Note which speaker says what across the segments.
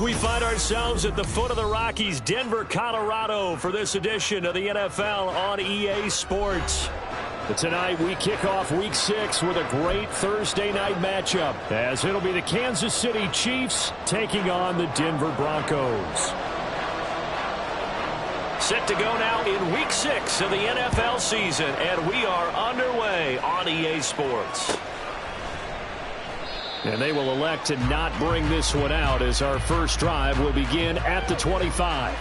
Speaker 1: We find ourselves at the foot of the Rockies, Denver, Colorado, for this edition of the NFL on EA Sports. But tonight we kick off Week 6 with a great Thursday night matchup, as it'll be the Kansas City Chiefs taking on the Denver Broncos. Set to go now in Week 6 of the NFL season, and we are underway on EA Sports. And they will elect to not bring this one out, as our first drive will begin at the 25.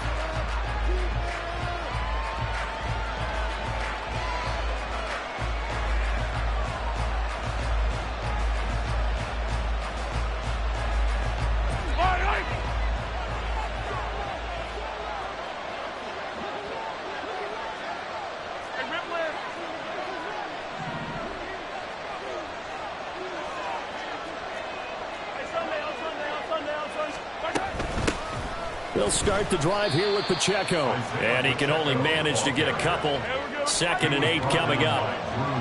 Speaker 1: They'll start the drive here with Pacheco. And he can only manage to get a couple. 2nd and 8 coming up.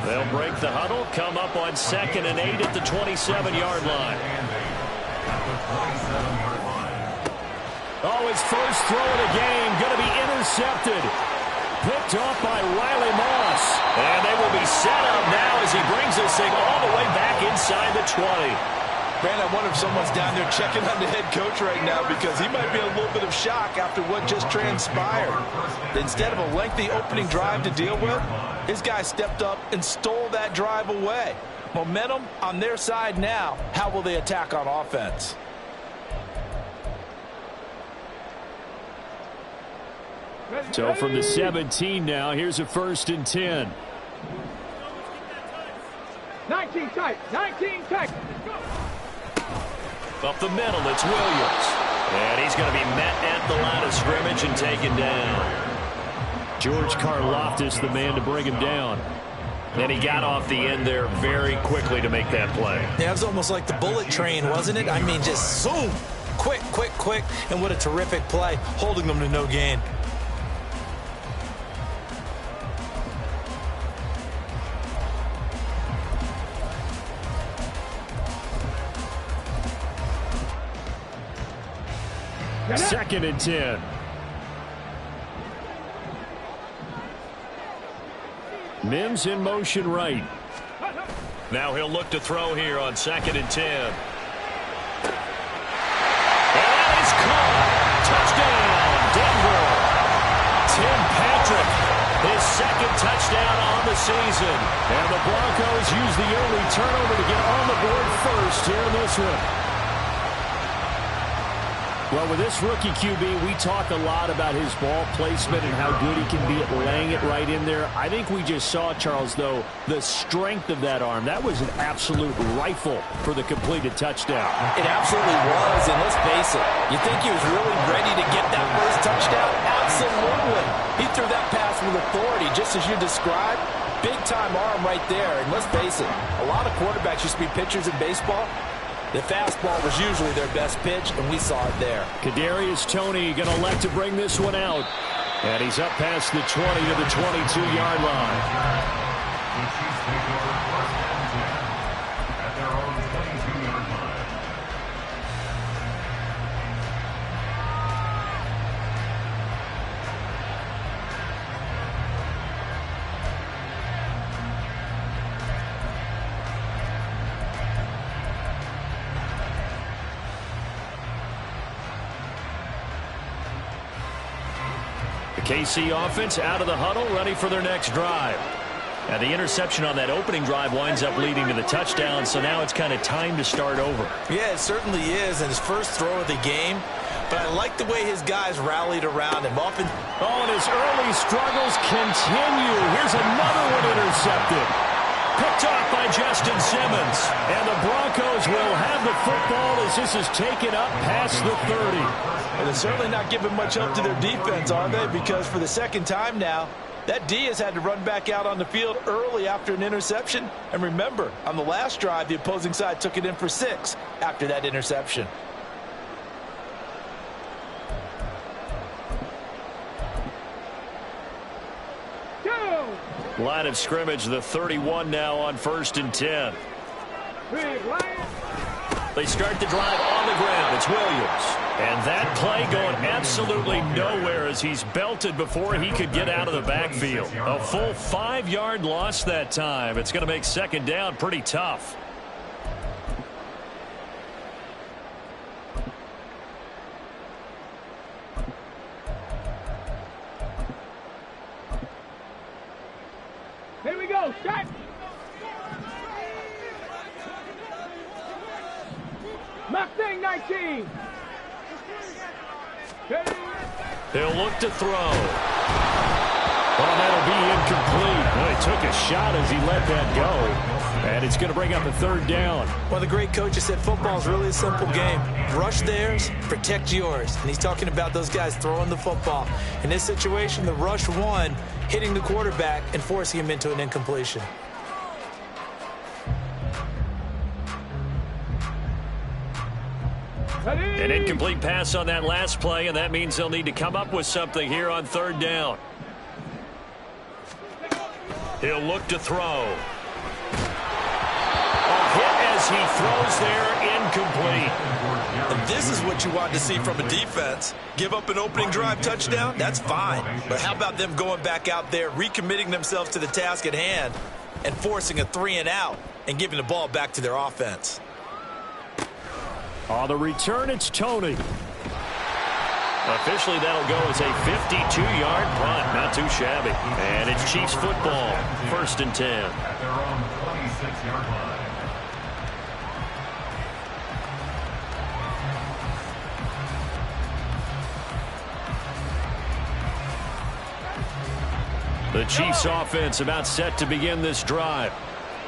Speaker 1: They'll break the huddle, come up on 2nd and 8 at the 27-yard line. Oh, his first throw of the game going to be intercepted. Picked off by Riley Moss. And they will be set up now as he brings this thing all the way back inside the 20.
Speaker 2: Man, I wonder if someone's down there checking on the head coach right now, because he might be in a little bit of shock after what just transpired. Instead of a lengthy opening drive to deal with, his guy stepped up and stole that drive away. Momentum on their side now. How will they attack on offense?
Speaker 1: So from the 17 now, here's a 1st and 10.
Speaker 3: 19 tight, 19 tight.
Speaker 1: Up the middle, it's Williams. And he's going to be met at the line of scrimmage and taken down. George Karlaftis, the man to bring him down. And he got off the end there very quickly to make that play.
Speaker 2: Yeah, it was almost like the bullet train, wasn't it? I mean, just zoom. Quick, quick, quick. And what a terrific play, holding them to no gain.
Speaker 1: Second and 10. Mims in motion right. Now he'll look to throw here on 2nd and 10. And that is caught. Touchdown, Denver. Tim Patrick, his 2nd touchdown on the season. And the Broncos use the early turnover to get on the board first here in this one. Well, with this rookie QB, we talk a lot about his ball placement and how good he can be at laying it right in there. I think we just saw, Charles, though, the strength of that arm. That was an absolute rifle for the completed touchdown.
Speaker 2: It absolutely was, and let's face it, you think he was really ready to get that first touchdown? Absolutely. He threw that pass with authority, just as you described. Big-time arm right there, and let's face it, a lot of quarterbacks used to be pitchers in baseball. The fastball was usually their best pitch, and we saw it there.
Speaker 1: Kadarius Toney going to elect to bring this one out. And he's up past the 20 to the 22-yard line. KC offense out of the huddle, ready for their next drive. And the interception on that opening drive winds up leading to the touchdown, so now it's kind of time to start over.
Speaker 2: Yeah, it certainly is, and his first throw of the game. But I like the way his guys rallied around him. Oh,
Speaker 1: and his early struggles continue. Here's another one intercepted. Picked off by Justin Simmons. And the Broncos will have the football as this is taken up past the 30.
Speaker 2: And they're certainly not giving much help to their defense, are they? Because for the 2nd time now, that D has had to run back out on the field early after an interception. And remember, on the last drive, the opposing side took it in for 6 after that interception.
Speaker 1: Line of scrimmage, the 31 now on 1st and 10. They start the drive on the ground. It's Williams. And that play going absolutely nowhere as he's belted before he could get out of the backfield. A full 5-yard loss that time. It's going to make second down pretty tough.
Speaker 3: Here we go, set. Mustang 19.
Speaker 1: He'll look to throw. Well, that'll be incomplete. Well, he took a shot as he let that go. And it's going to bring up a third down.
Speaker 2: Well, the great coach has said football is really a simple game. Rush theirs, protect yours. And he's talking about those guys throwing the football. In this situation, the rush one, hitting the quarterback and forcing him into an incompletion.
Speaker 1: An incomplete pass on that last play, and that means they'll need to come up with something here on third down. He'll look to throw. A hit as he throws there, incomplete.
Speaker 2: And this is what you want to see from a defense. Give up an opening drive touchdown, that's fine. But how about them going back out there, recommitting themselves to the task at hand, and forcing a 3-and-out and giving the ball back to their offense.
Speaker 1: On the return, it's Tony. Officially, that'll go as a 52-yard punt. Not too shabby. And it's Chiefs football. 1st and 10.
Speaker 4: At their own 26-yard line.
Speaker 1: The Chiefs offense about set to begin this drive.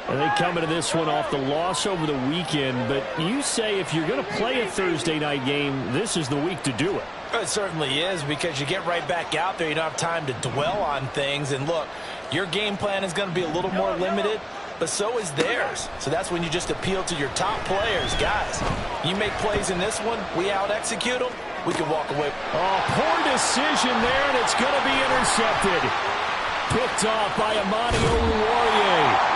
Speaker 1: And they come into this one off the loss over the weekend. But you say if you're going to play a Thursday night game, this is the week to do it.
Speaker 2: It certainly is, because you get right back out there. You don't have time to dwell on things. And look, your game plan is going to be a little more limited, but so is theirs. So that's when you just appeal to your top players. Guys, you make plays in this one, we out-execute them, we can walk away.
Speaker 1: Oh, poor decision there, and it's going to be intercepted. Picked off by Amani Oruwariye.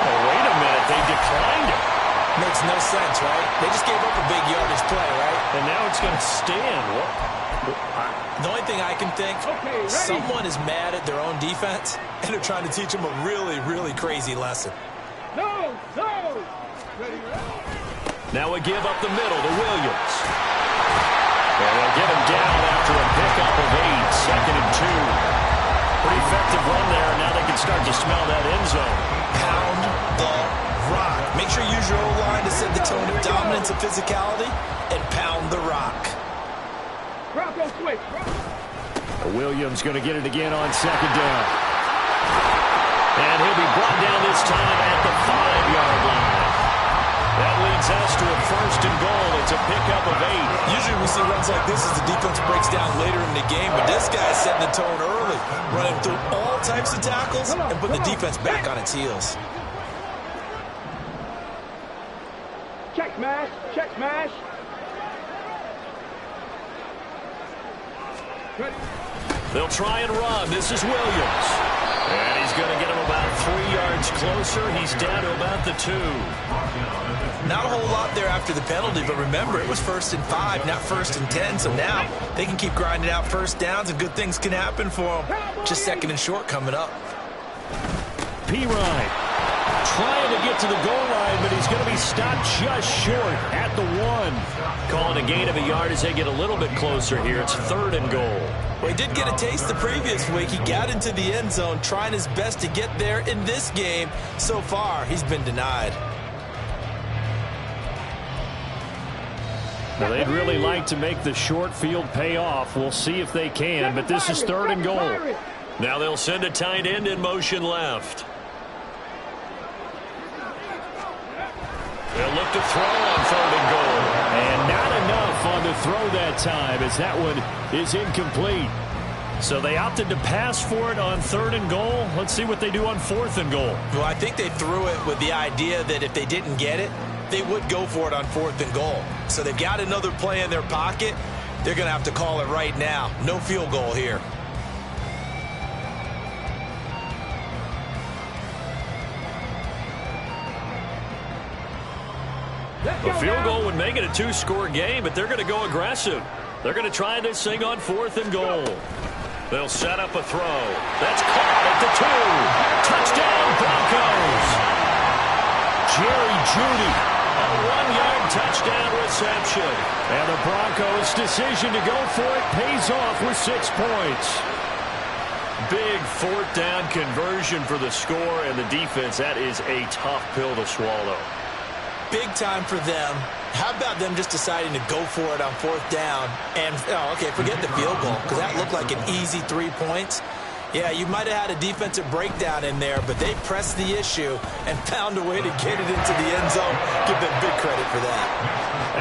Speaker 1: Oh, wait a minute, they declined it.
Speaker 2: Makes no sense, right? They just gave up a big yardage play, right?
Speaker 1: And now it's going to stand.
Speaker 2: The only thing I can think, someone is mad at their own defense, and they're trying to teach them a really, really crazy lesson.
Speaker 3: No.
Speaker 1: Now a give up the middle to Williams. And they'll get him down after a pickup of 8. 2nd and 2. Pretty effective run there, and now they can start to smell that end zone.
Speaker 2: Pound the rock. Make sure you use your O-line to set the tone of dominance and physicality, and pound the rock.
Speaker 3: Bronco switch.
Speaker 1: Williams going to get it again on 2nd down. And he'll be brought down this time at the 5-yard line. That leads us to a 1st and goal. It's a pickup of 8.
Speaker 2: Usually we see runs like this as the defense breaks down later in the game, but this guy's setting the tone early, running through all types of tackles and putting the defense back on its heels.
Speaker 3: Check smash. Check smash.
Speaker 1: They'll try and run. This is Williams. And he's going to get him about 3 yards closer. He's down to about the 2.
Speaker 2: Not a whole lot there after the penalty, but remember, it was 1st and 5, not 1st and 10, so now they can keep grinding out first downs and good things can happen for them. Just 2nd and short coming up.
Speaker 1: P-Ryan trying to get to the goal line, but he's going to be stopped just short at the 1. Calling a gain of a yard as they get a little bit closer here. It's 3rd and goal.
Speaker 2: Well, he did get a taste the previous week. He got into the end zone, trying his best to get there in this game. So far, he's been denied.
Speaker 1: Well, they'd really like to make the short field pay off. We'll see if they can, but this is 3rd and goal. Now they'll send a tight end in motion left. They'll look to throw on 3rd and goal. And not enough on the throw that time, as that one is incomplete. So they opted to pass for it on 3rd and goal. Let's see what they do on 4th and goal.
Speaker 2: Well, I think they threw it with the idea that if they didn't get it, they would go for it on 4th and goal. So they've got another play in their pocket. They're going to have to call it right now. No field goal here.
Speaker 1: A field goal would make it a two-score game, but they're going to go aggressive. They're going to try this thing on 4th and goal. They'll set up a throw. That's caught at the 2. Touchdown, Broncos. Jerry Jeudy, a 1-yard touchdown reception. And the Broncos' decision to go for it pays off with 6 points. Big 4th down conversion for the score, and the defense, that is a tough pill to swallow.
Speaker 2: Big time for them. How about them just deciding to go for it on 4th down? And, okay, forget the field goal, because that looked like an easy 3 points. Yeah, you might have had a defensive breakdown in there, but they pressed the issue and found a way to get it into the end zone. Give them big credit for that.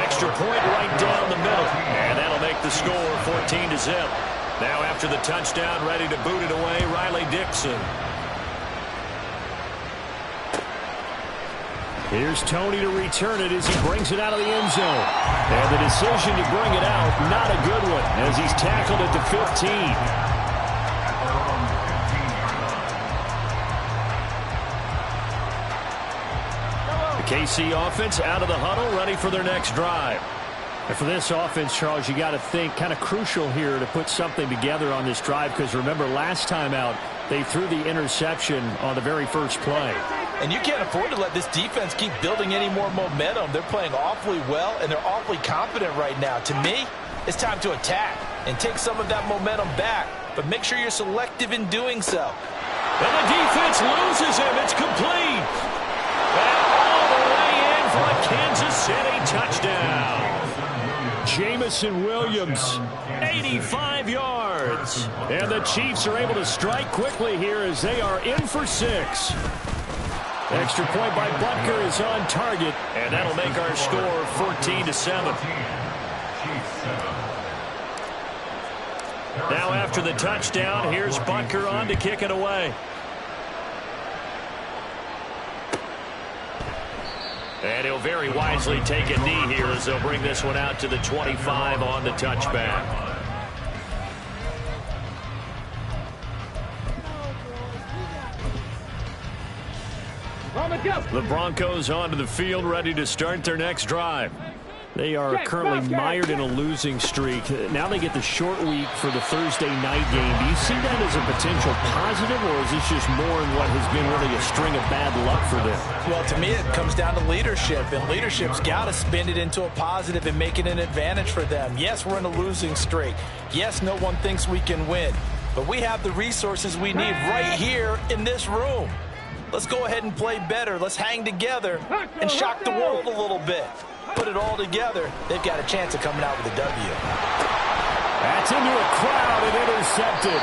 Speaker 1: Extra point right down the middle, and that'll make the score 14-0. Now after the touchdown, ready to boot it away, Riley Dixon. Here's Tony to return it as he brings it out of the end zone. And the decision to bring it out, not a good one, as he's tackled at the 15. The KC offense out of the huddle, ready for their next drive. And for this offense, Charles, you got to think kind of crucial here to put something together on this drive, because remember last time out, they threw the interception on the very first play.
Speaker 2: And you can't afford to let this defense keep building any more momentum. They're playing awfully well, and they're awfully confident right now. To me, it's time to attack and take some of that momentum back, but make sure you're selective in doing so.
Speaker 1: And the defense loses him. It's complete. And all the way in for a Kansas City touchdown. Jamison Williams, 85 yards. And the Chiefs are able to strike quickly here as they are in for 6. Extra point by Butker is on target, and that'll make our score 14-7. Now after the touchdown, here's Butker on to kick it away. And he'll very wisely take a knee here as they'll bring this one out to the 25 on the touchback. The Broncos onto the field, ready to start their next drive. They are currently mired in a losing streak. Now they get the short week for the Thursday night game. Do you see that as a potential positive, or is this just more in what has been really a string of bad luck for them?
Speaker 2: Well, to me, it comes down to leadership, and leadership's got to spin it into a positive and make it an advantage for them. Yes, we're in a losing streak. Yes, no one thinks we can win, but we have the resources we need right here in this room. Let's go ahead and play better. Let's hang together and shock the world a little bit. Put it all together. They've got a chance of coming out with a W.
Speaker 1: That's into a crowd and intercepted.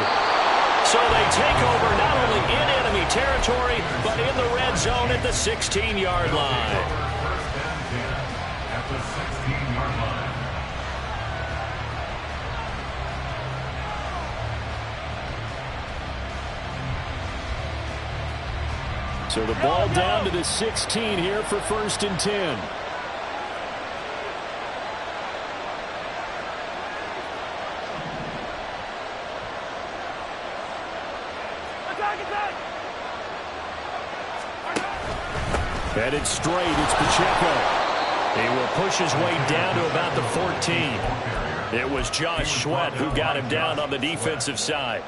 Speaker 1: So they take over not only in enemy territory, but in the red zone at the 16-yard line.
Speaker 4: First down 10 at the 16-yard line.
Speaker 1: So the ball down to the 16 here for 1st and 10. Headed straight, it's Pacheco. He will push his way down to about the 14. It was Josh Sweat who got him down on the defensive side.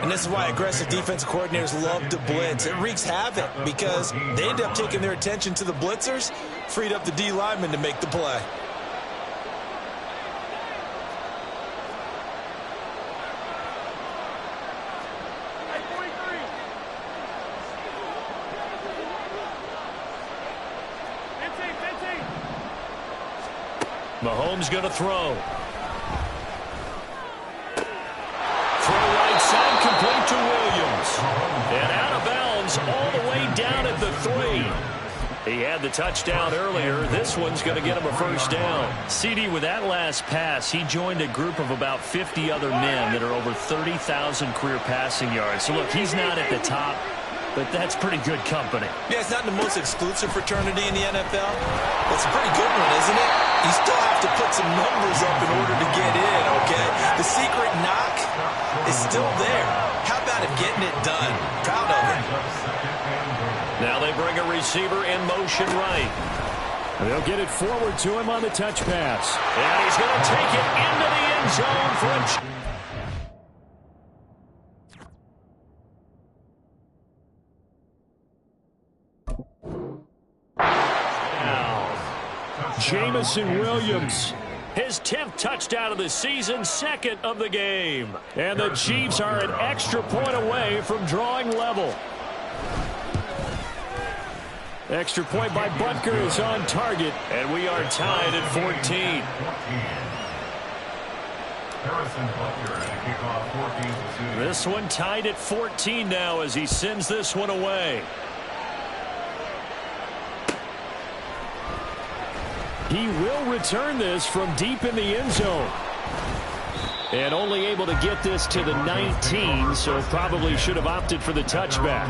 Speaker 2: And this is why aggressive defensive coordinators love to blitz. It wreaks havoc because they end up taking their attention to the blitzers, freed up the D lineman to make the play.
Speaker 1: Mahomes going to throw. Throw right side, complete to Williams. And out of bounds all the way down at the 3. He had the touchdown earlier. This one's going to get him a first down. CD, with that last pass, he joined a group of about 50 other men that are over 30,000 career passing yards. So, look, he's not at the top, but that's pretty good company.
Speaker 2: Yeah, it's not the most exclusive fraternity in the NFL. It's a pretty good one, isn't it? You still have to put some numbers up in order to get in, okay? The secret knock is still there. How about him getting it done? Proud of him.
Speaker 1: Now they bring a receiver in motion right. They'll get it forward to him on the touch pass. And he's going to take it into the end zone for a Jamison Williams, his 10th touchdown of the season, second of the game. And the Chiefs are an extra point away from drawing level. Extra point by Butker is on target, and we are tied at 14. This one tied at 14 now as he sends this one away. He will return this from deep in the end zone. And only able to get this to the 19, so probably should have opted for the touchback.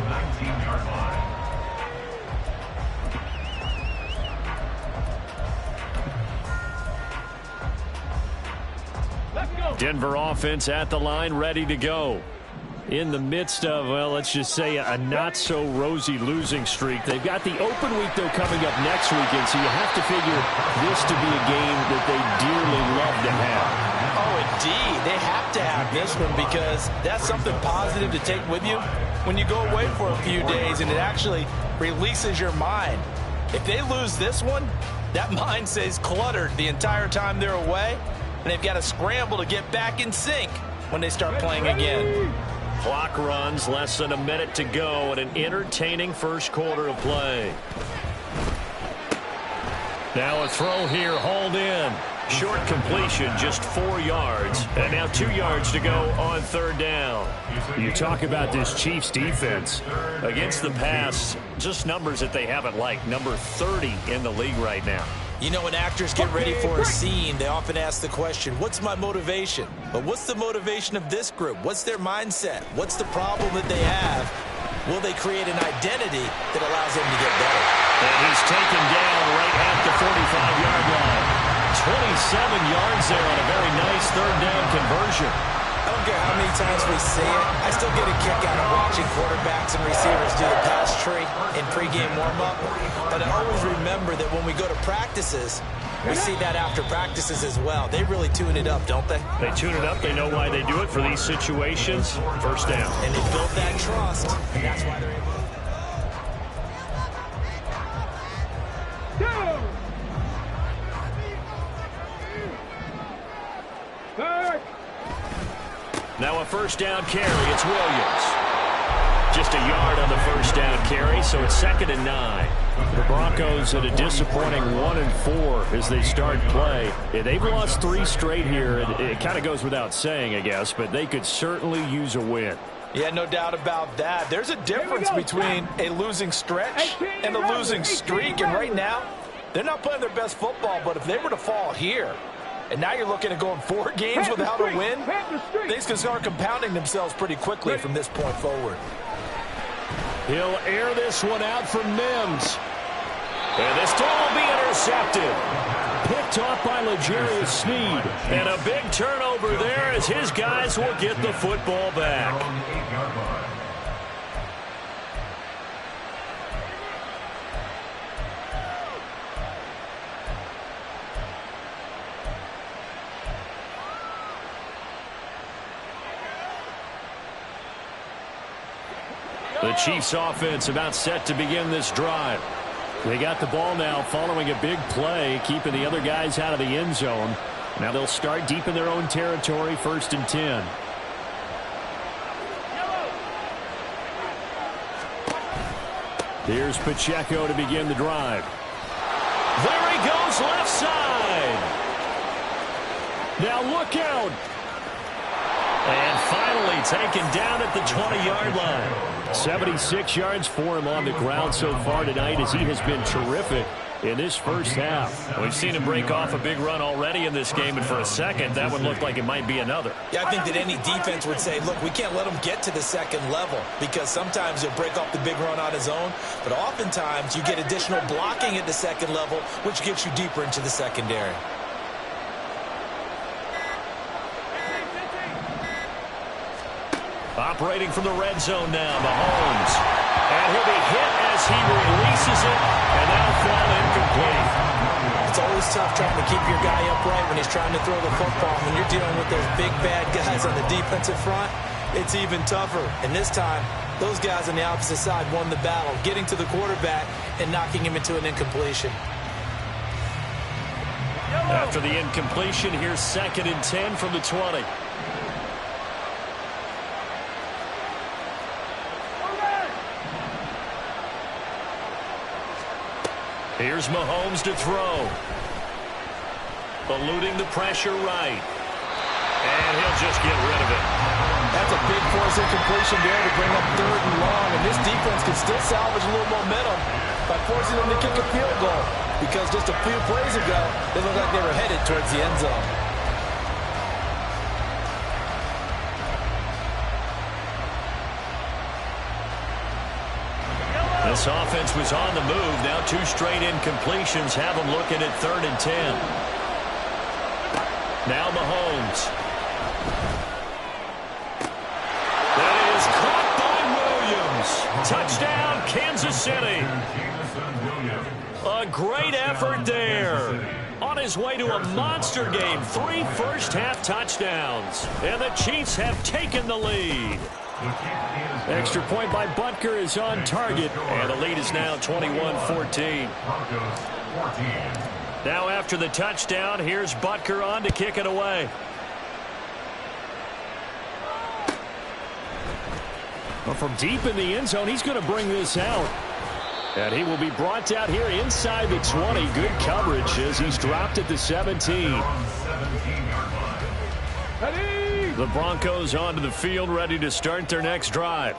Speaker 1: Denver offense at the line, ready to go. In the midst of, well, let's just say a not-so-rosy losing streak. They've got the open week, though, coming up next weekend, so you have to figure this to be a game that they dearly love to have.
Speaker 2: Oh, indeed. They have to have this one because that's something positive to take with you when you go away for a few days, and it actually releases your mind. If they lose this one, that mind stays cluttered the entire time they're away, and they've got to scramble to get back in sync when they start playing again.
Speaker 1: Clock runs, less than a minute to go, and an entertaining first quarter of play. Now a throw here, hauled in. Short completion, just 4 yards. And now 2 yards to go on third down. You talk about this Chiefs defense. Against the pass, just numbers that they haven't liked. Number 30 in the league right now.
Speaker 2: You know, when actors get ready for a scene, they often ask the question, what's my motivation? But what's the motivation of this group? What's their mindset? What's the problem that they have? Will they create an identity that allows them to get better?
Speaker 1: And he's taken down right at the 45-yard line. 27 yards there on a very nice third down conversion.
Speaker 2: I don't care how many times we see it. I still get a kick out of watching quarterbacks and receivers do the pass tree in pregame warm-up. But I always remember that when we go to practices, we see that after practices as well. They really tune it up, don't they?
Speaker 1: They tune it up. They know why they do it for these situations. First down.
Speaker 2: And they build that trust, and that's why they're able to.
Speaker 1: Now a first down carry. It's Williams. Just a yard on the first down carry, so it's 2nd and 9. The Broncos at a disappointing 1-4 as they start play. Yeah, they've lost 3 straight here. It kind of goes without saying, I guess, but they could certainly use a win.
Speaker 2: Yeah, no doubt about that. There's a difference between a losing stretch and a losing streak, and right now, they're not playing their best football, but if they were to fall here, and now you're looking at going 4 games without a win, things can start compounding themselves pretty quickly from this point forward.
Speaker 1: He'll air this one out from Mims. And this ball will be intercepted. Picked off by L'Jarius Sneed. And a big turnover there as his guys will get the football back. The Chiefs offense about set to begin this drive. They got the ball now following a big play, keeping the other guys out of the end zone. Now they'll start deep in their own territory, 1st and 10. Here's Pacheco to begin the drive. There he goes, left side. Now look out. And finally taken down at the 20-yard line. 76 yards for him on the ground so far tonight as he has been terrific in this first half. We've seen him break off a big run already in this game, and for a second, that one looked like it might be another.
Speaker 2: Yeah, I think that any defense would say, look, we can't let him get to the second level because sometimes he'll break off the big run on his own, but oftentimes you get additional blocking at the second level, which gets you deeper into the secondary.
Speaker 1: Operating from the red zone now, Mahomes. And he'll be hit as he releases it, and that'll fall incomplete.
Speaker 2: tough trying to keep your guy upright when he's trying to throw the football. When you're dealing with those big, bad guys on the defensive front, it's even tougher. And this time, those guys on the opposite side won the battle, getting to the quarterback and knocking him into an incompletion.
Speaker 1: After the incompletion, here's 2nd and 10 from the 20. Here's Mahomes to throw. Eluding the pressure right. And he'll just get rid of it.
Speaker 2: That's a big force incompletion there to bring up 3rd and long. And this defense can still salvage a little momentum by forcing them to kick a field goal. Because just a few plays ago, they looked like they were headed towards the end zone.
Speaker 1: This offense was on the move. Now 2 straight incompletions have them looking at 3rd and 10. Now Mahomes. That is caught by Williams. Touchdown, Kansas City. A great effort there. On his way to a monster game. 3 first-half touchdowns. And the Chiefs have taken the lead. Extra point by Butker is on target, and the lead is now 21-14. Now after the touchdown, here's Butker on to kick it away. Well, from deep in the end zone, he's going to bring this out. And he will be brought down here inside the 20. Good coverage as he's dropped at the 17. The Broncos onto the field, ready to start their next drive.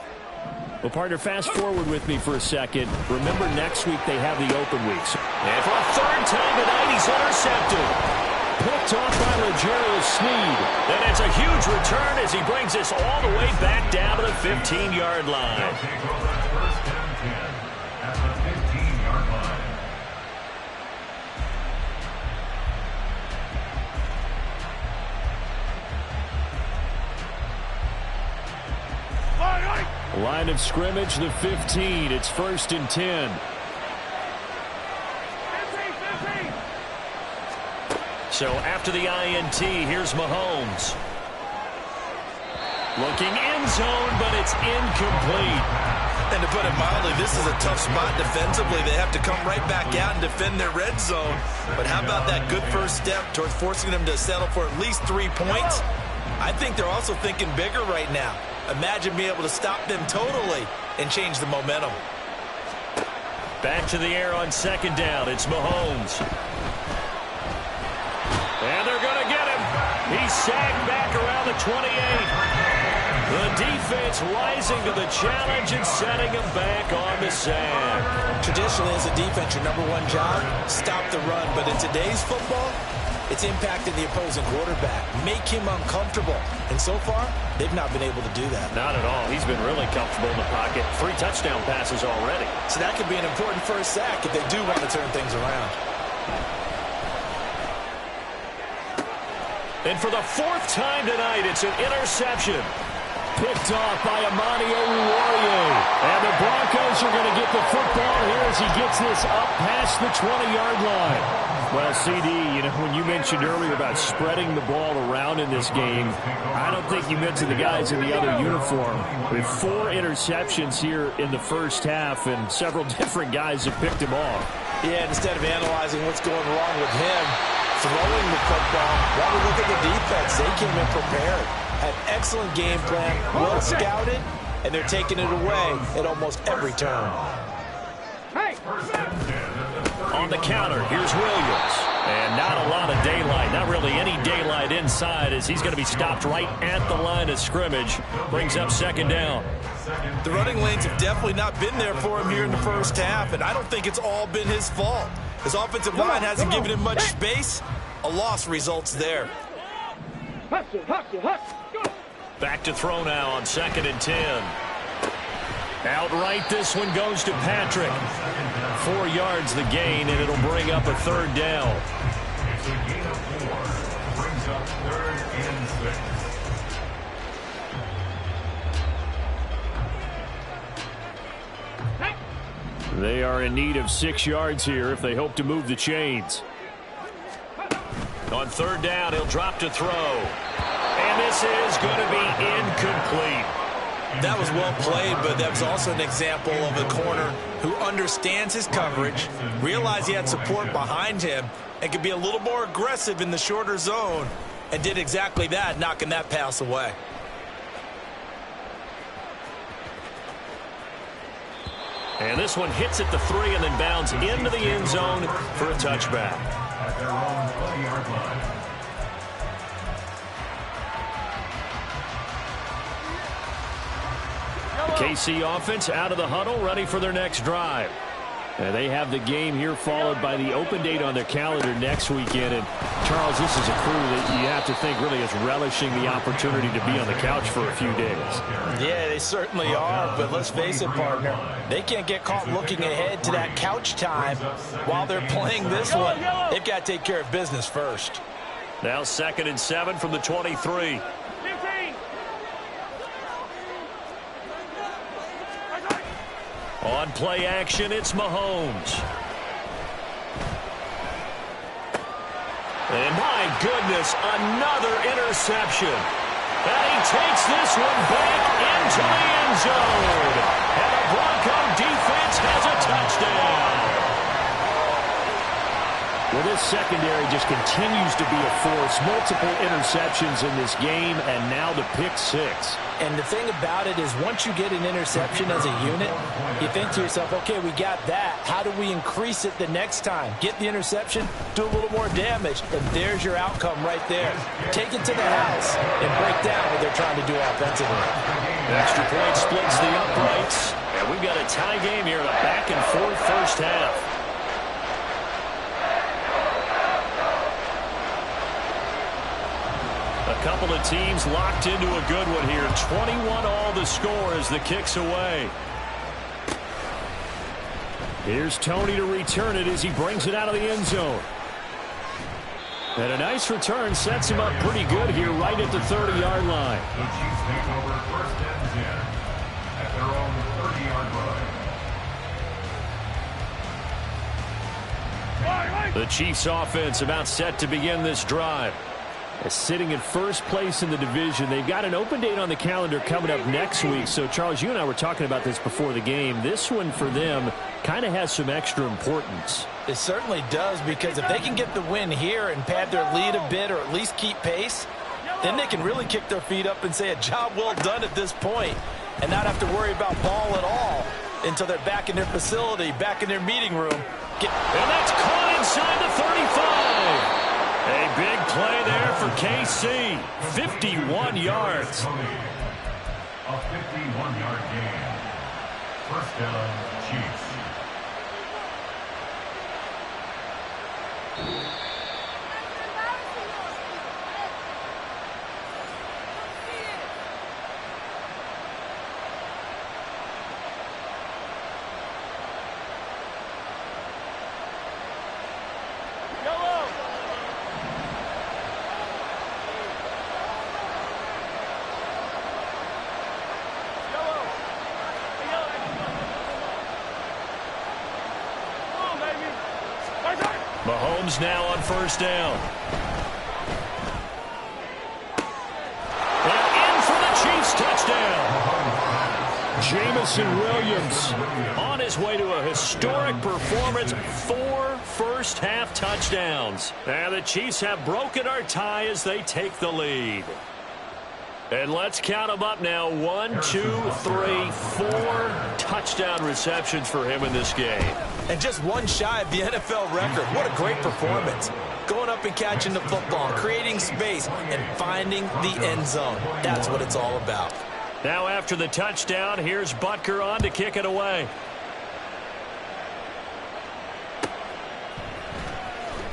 Speaker 1: Well, partner, fast forward with me for a second. Remember, next week they have the open weeks. And for a 3rd time tonight, he's intercepted. Picked off by L'Jarius Sneed. And it's a huge return as he brings us all the way back down to the 15-yard line. Line of scrimmage, the 15. It's 1st and 10. So after the INT, here's Mahomes. Looking end zone, but it's incomplete.
Speaker 2: And to put it mildly, this is a tough spot defensively. They have to come right back out and defend their red zone. But how about that good first step towards forcing them to settle for at least 3 points? I think they're also thinking bigger right now. Imagine being able to stop them totally and change the momentum.
Speaker 1: Back to the air on 2nd down. It's Mahomes. And they're going to get him. He's sagged back around the 28. The defense rising to the challenge and setting him back on the sand.
Speaker 2: Traditionally, as a defense, your #1 job, stop the run. But in today's football, it's impacting the opposing quarterback. Make him uncomfortable. And so far, they've not been able to do that.
Speaker 1: Not at all. He's been really comfortable in the pocket. 3 touchdown passes already.
Speaker 2: So that could be an important first sack if they do want to turn things around.
Speaker 1: And for the 4th time tonight, it's an interception. Picked off by Amani Oruwariye. And the Broncos are going to get the football here as he gets this up past the 20-yard line. Well, CD, you know, when you mentioned earlier about spreading the ball around in this game, I don't think you mentioned the guys in the other uniform. With 4 interceptions here in the first half, and several different guys have picked him off.
Speaker 2: Yeah, instead of analyzing what's going wrong with him, throwing the football, while we look at the defense, they came in prepared. Had excellent game plan, well scouted, and they're taking it away at almost every turn.
Speaker 1: On the counter, here's Williams. And not a lot of daylight, not really any daylight inside as he's going to be stopped right at the line of scrimmage. Brings up 2nd down.
Speaker 2: The running lanes have definitely not been there for him here in the first half, and I don't think it's all been his fault. His offensive line hasn't given him much space. A loss results there.
Speaker 3: Hustle, hustle, hustle.
Speaker 1: Back to throw now on 2nd and 10. Outright, this one goes to Patrick. 4 yards the gain, and it'll bring up a 3rd down.
Speaker 4: It's a gain of 4. Brings up 3rd and 6.
Speaker 1: They are in need of 6 yards here if they hope to move the chains. On third down, he'll drop to throw. And this is going to be incomplete.
Speaker 2: That was well played, but that was also an example of a corner who understands his coverage, realized he had support behind him, and could be a little more aggressive in the shorter zone, and did exactly that, knocking that pass away.
Speaker 1: And this one hits at the 3 and then bounds into the end zone for a touchback.
Speaker 4: At their own 20-yard line.
Speaker 1: KC offense out of the huddle, ready for their next drive. And they have the game here followed by the open date on their calendar next weekend. And, Charles, this is a crew that you have to think really is relishing the opportunity to be on the couch for a few days.
Speaker 2: Yeah, they certainly are, but let's face it, partner. They can't get caught looking ahead to that couch time while they're playing this one. They've got to take care of business first.
Speaker 1: Now 2nd and 7 from the 23. On play action, it's Mahomes. And my goodness, another interception. And he takes this one back into the end zone. And the Bronco defense has a touchdown. Well, this secondary just continues to be a force. Multiple interceptions in this game, and now the pick 6.
Speaker 2: And the thing about it is once you get an interception as a unit, you think to yourself, okay, we got that. How do we increase it the next time? Get the interception, do a little more damage, and there's your outcome right there. Take it to the house and break down what they're trying to do offensively.
Speaker 1: Extra point splits the uprights, and we've got a tie game here in a back-and-forth first half. A couple of teams locked into a good one here. 21 all the score as the kick's away. Here's Tony to return it as he brings it out of the end zone. And a nice return sets him up pretty good here right at the 30-yard line.
Speaker 4: The Chiefs take over 1st and 10 at their own 30-yard line.
Speaker 1: The Chiefs offense about set to begin this drive. Sitting in first place in the division. They've got an open date on the calendar coming up next week. So, Charles, you and I were talking about this before the game. This one for them kind of has some extra importance.
Speaker 2: It certainly does, because if they can get the win here and pad their lead a bit or at least keep pace, then they can really kick their feet up and say a job well done at this point and not have to worry about ball at all until they're back in their facility, back in their meeting room.
Speaker 1: And that's caught inside the 35. A big play there for KC. 51 yards.
Speaker 4: A 51-yard gain. 1st down, Chiefs.
Speaker 1: Mahomes now on 1st down. And in for the Chiefs touchdown. Jamison Williams on his way to a historic performance. 4 first-half touchdowns. And the Chiefs have broken our tie as they take the lead. And let's count them up now. 1, 2, 3, 4 touchdown receptions for him in this game.
Speaker 2: And just one shy of the NFL record. What a great performance. Going up and catching the football, creating space, and finding the end zone. That's what it's all about.
Speaker 1: Now after the touchdown, here's Butker on to kick it away.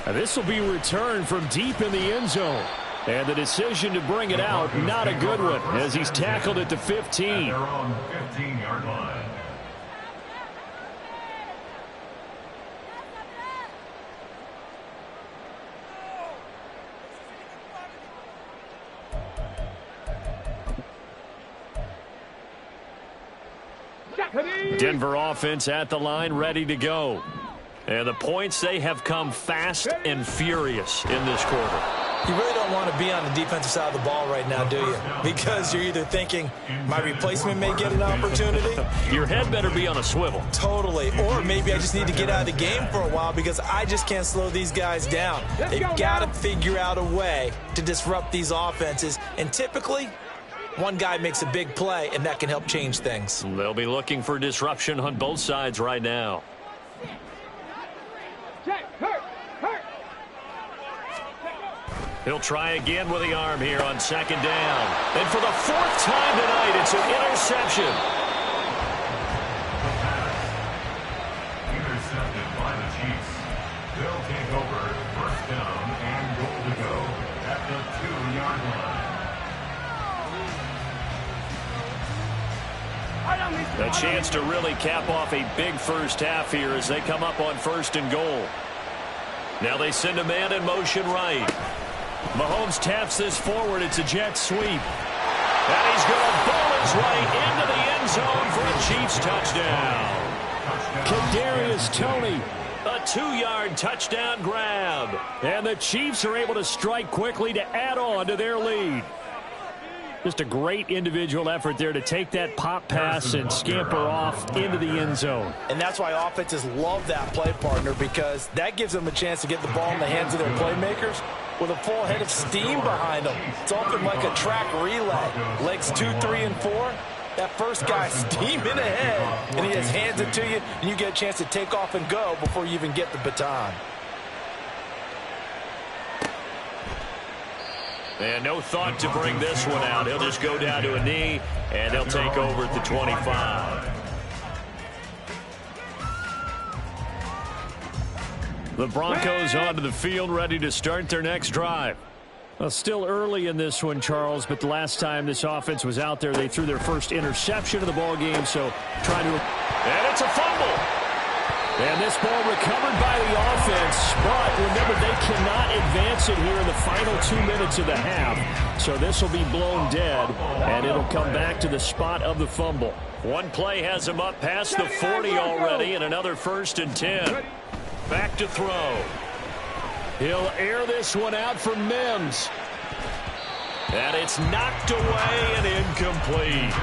Speaker 1: And this will be returned from deep in the end zone. And the decision to bring it out, not a good one, as he's tackled at the 15.
Speaker 4: At their own 15-yard line.
Speaker 1: Denver offense at the line, ready to go. And the points, they have come fast and furious in this quarter.
Speaker 2: You really don't want to be on the defensive side of the ball right now, do you? Because you're either thinking, my replacement may get an opportunity.
Speaker 1: Your head better be on a swivel.
Speaker 2: Totally. Or maybe I just need to get out of the game for a while because I just can't slow these guys down. They've got to figure out a way to disrupt these offenses. And typically, one guy makes a big play, and that can help change things.
Speaker 1: They'll be looking for disruption on both sides right now. He'll try again with the arm here on second down. And for the fourth time tonight, it's an interception.
Speaker 4: Intercepted by the Chiefs. They'll take over first down and goal to go at the 2-yard line.
Speaker 1: A chance to really cap off a big first half here as they come up on first and goal. Now they send a man in motion right. Mahomes taps this forward. It's a jet sweep. And he's going to bowl his way into the end zone for a Chiefs touchdown. Kadarius Toney, a 2-yard touchdown grab. And the Chiefs are able to strike quickly to add on to their lead. Just a great individual effort there to take that pop pass and scamper off into the end zone.
Speaker 2: And that's why offenses love that play, partner, because that gives them a chance to get the ball in the hands of their playmakers with a full head of steam behind them. It's often like a track relay. Legs 2, 3, and 4. That first guy steaming ahead, and he just hands it to you, and you get a chance to take off and go before you even get the baton.
Speaker 1: And no thought to bring this one out. He'll just go down to a knee, and they'll take over at the 25. The Broncos onto the field, ready to start their next drive. Well, still early in this one, Charles, but the last time this offense was out there, they threw their first interception of the ball game, so trying to... And it's a fumble! And this ball recovered by the offense, but remember, they cannot advance it here in the final 2 minutes of the half. So this will be blown dead, and it'll come back to the spot of the fumble. One play has him up past the 40 already, and another 1st and 10. Back to throw. He'll air this one out for Mims. And it's knocked away and incomplete.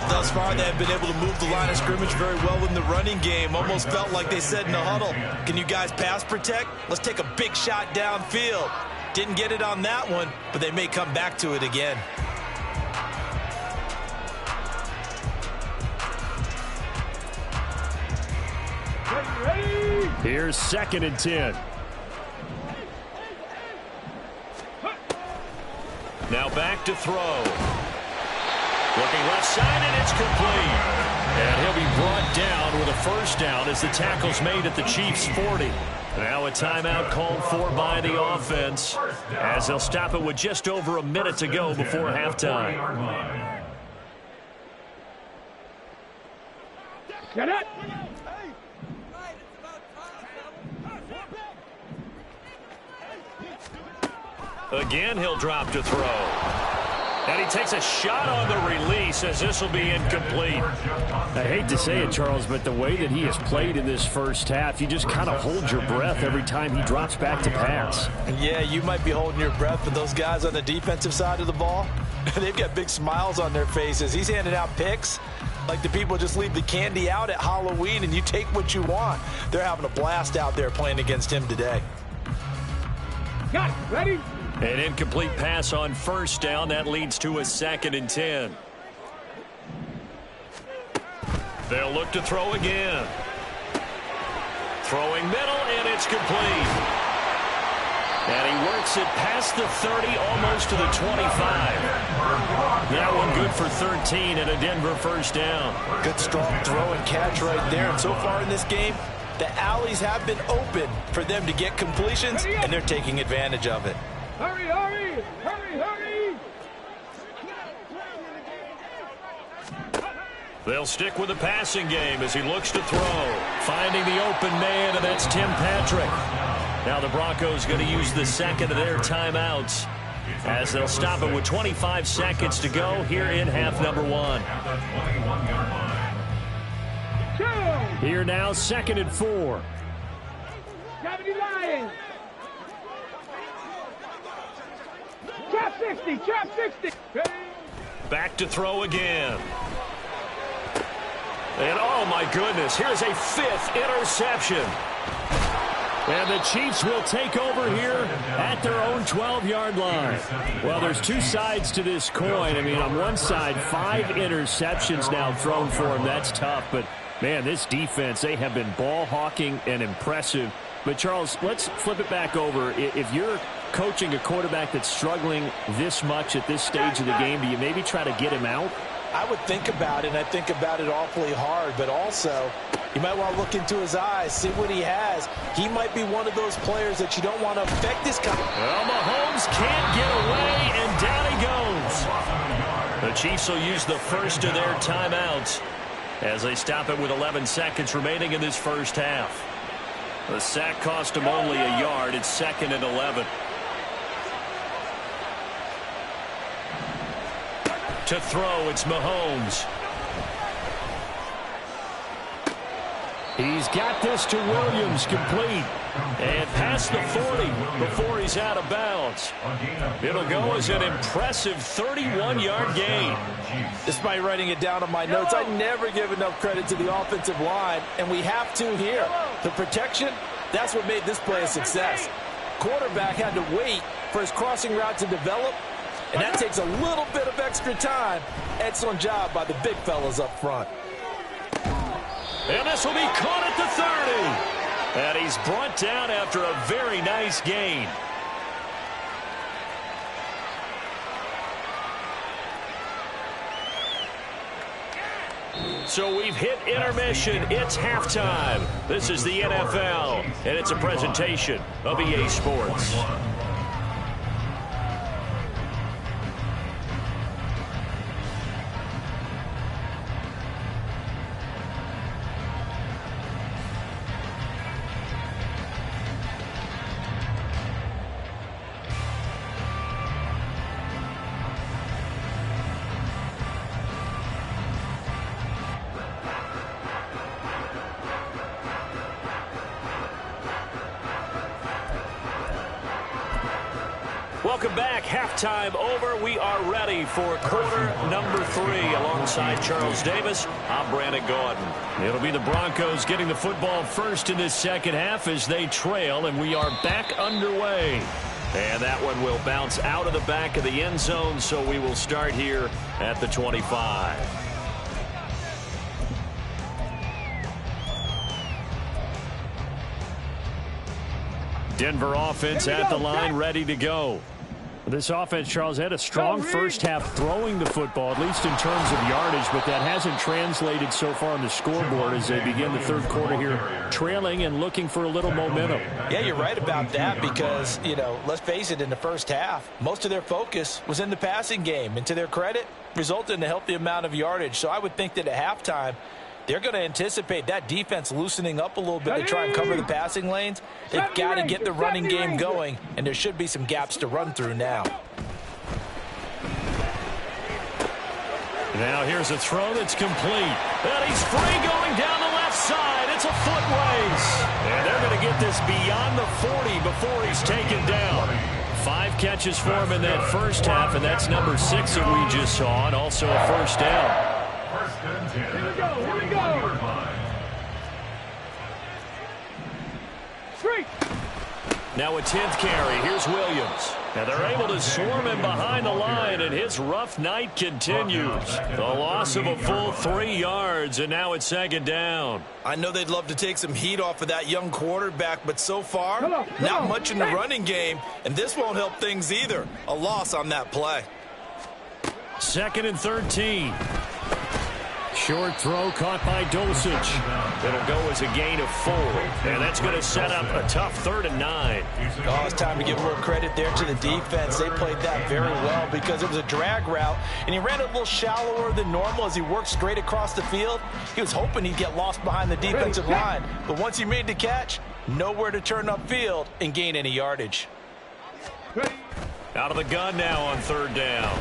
Speaker 2: Thus far, they have been able to move the line of scrimmage very well in the running game. Almost felt like they said in the huddle, can you guys pass protect? Let's take a big shot downfield. Didn't get it on that one, but they may come back to it again.
Speaker 1: Here's 2nd and 10. Now back to throw. Looking left side, and it's complete. And he'll be brought down with a first down as the tackle's made at the Chiefs' 40. Now a timeout called for by the offense as they'll stop it with just over a minute to go before halftime.
Speaker 3: Get it!
Speaker 1: Again, he'll drop to throw. And he takes a shot on the release as this will be incomplete. I hate to say it, Charles, but the way that he has played in this first half, you just kind of hold your breath every time he drops back to pass.
Speaker 2: Yeah, you might be holding your breath, but those guys on the defensive side of the ball, they've got big smiles on their faces. He's handing out picks like the people just leave the candy out at Halloween and you take what you want. They're having a blast out there playing against him today.
Speaker 3: Got it. Ready?
Speaker 1: An incomplete pass on first down. That leads to a 2nd and 10. They'll look to throw again. Throwing middle, and it's complete. And he works it past the 30, almost to the 25. That one good for 13 and a Denver first down.
Speaker 2: Good strong throw and catch right there. And so far in this game, the alleys have been open for them to get completions, and they're taking advantage of it.
Speaker 3: Hurry, hurry! Hurry, hurry!
Speaker 1: They'll stick with the passing game as he looks to throw. Finding the open man, and that's Tim Patrick. Now the Broncos going to use the 2nd of their timeouts as they'll stop it with 25 seconds to go here in half number 1.
Speaker 3: Two!
Speaker 1: Here now, 2nd and 4.
Speaker 3: 70 Lions. Trap 60, trap 60.
Speaker 1: Back to throw again. And oh my goodness, here's a 5th interception. And the Chiefs will take over here at their own 12-yard line. Well, there's two sides to this coin. I mean, on one side, 5 interceptions now thrown for him. That's tough. But, man, this defense, they have been ball hawking and impressive. But, Charles, let's flip it back over. If you're coaching a quarterback that's struggling this much at this stage of the game, do you maybe try to get him out?
Speaker 2: I would think about it, and I think about it awfully hard. But also, you might want to look into his eyes, see what he has. He might be one of those players that you don't want to affect this kind of...
Speaker 1: Well, Mahomes can't get away, and down he goes. The Chiefs will use the first of their timeouts as they stop it with 11 seconds remaining in this first half. The sack cost him only a yard. It's 2nd and 11. To throw, it's Mahomes. He's got this to Williams, complete. And past the 40 before he's out of bounds. It'll go as an impressive 31-yard gain.
Speaker 2: Despite writing it down on my notes, I never give enough credit to the offensive line, and we have to here. The protection, that's what made this play a success. Quarterback had to wait for his crossing route to develop, and that takes a little bit of extra time. Excellent job by the big fellas up front.
Speaker 1: And this will be caught at the 30. And he's brought down after a very nice gain. So we've hit intermission. It's halftime. This is the NFL, and it's a presentation of EA Sports. Welcome back. Halftime over. We are ready for quarter number 3. Alongside Charles Davis, I'm Brandon Gordon. It'll be the Broncos getting the football first in this second half as they trail, and we are back underway. And that one will bounce out of the back of the end zone, so we will start here at the 25. Denver offense at the line, ready to go. This offense, Charles, had a strong first half throwing the football, at least in terms of yardage, but that hasn't translated so far on the scoreboard as they begin the third quarter here, trailing and looking for a little momentum.
Speaker 2: Yeah, you're right about that because, you know, let's face it, in the first half, most of their focus was in the passing game, and to their credit, resulted in a healthy amount of yardage. So I would think that at halftime, they're going to anticipate that defense loosening up a little bit to try and cover the passing lanes. They've got to get the running game going, and there should be some gaps to run through now.
Speaker 1: Now here's a throw that's complete. And he's free going down the left side. It's a foot race. And they're going to get this beyond the 40 before he's taken down. 5 catches for him in that first half, and that's number 6 that we just saw, and also a first down.
Speaker 3: Here we go, here we go. Straight.
Speaker 1: Now a 10th carry. Here's Williams. And they're able to swarm him behind the line, and his rough night continues. The loss of a full 3 yards, and now it's second down.
Speaker 2: I know they'd love to take some heat off of that young quarterback, but so far, not much in the running game, and this won't help things either. A loss on that play.
Speaker 1: 2nd and 13. Short throw caught by Dulcich. It'll go as a gain of 4. And that's going to set up a tough 3rd and 9.
Speaker 2: Oh, it's time to give a little credit there to the defense. They played that very well because it was a drag route, and he ran a little shallower than normal as he worked straight across the field. He was hoping he'd get lost behind the defensive line, but once he made the catch, nowhere to turn upfield and gain any yardage.
Speaker 1: Out of the gun now on 3rd down.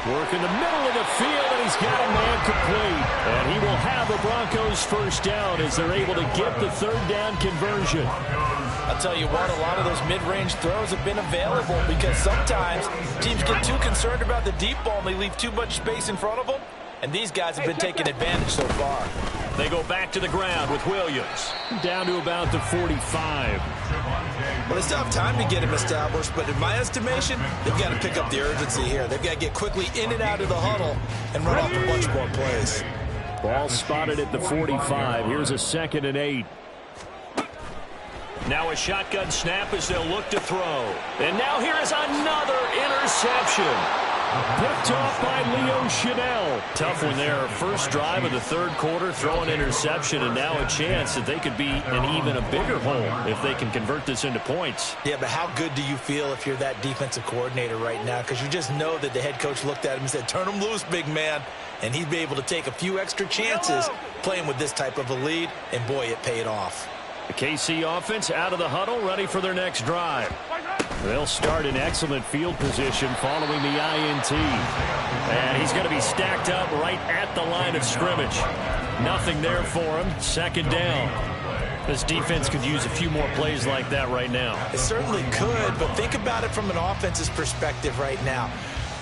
Speaker 1: Working the middle of the field, and he's got a man complete. And he will have the Broncos first down as they're able to get the third down conversion.
Speaker 2: I'll tell you what, a lot of those mid-range throws have been available because sometimes teams get too concerned about the deep ball and they leave too much space in front of them. And these guys have been taking advantage so far.
Speaker 1: They go back to the ground with Williams. Down to about the 45.
Speaker 2: Well, they still have time to get him established, but in my estimation, they've got to pick up the urgency here. They've got to get quickly in and out of the huddle and run off a bunch more plays.
Speaker 1: Ball spotted at the 45. Here's a 2nd and 8. Now a shotgun snap as they'll look to throw. And now here is another interception. Picked off by Leo Chanel. Tough one there. First drive of the third quarter, throw an interception, and now a chance that they could be in even a bigger hole if they can convert this into points.
Speaker 2: Yeah, but how good do you feel if you're that defensive coordinator right now? Because you just know that the head coach looked at him and said, turn him loose, big man. And he'd be able to take a few extra chances playing with this type of a lead, and boy, it paid off.
Speaker 1: The KC offense out of the huddle, ready for their next drive. They'll start in excellent field position following the INT. And he's going to be stacked up right at the line of scrimmage. Nothing there for him. 2nd down. This defense could use a few more plays like that right now.
Speaker 2: It certainly could, but think about it from an offense's perspective right now.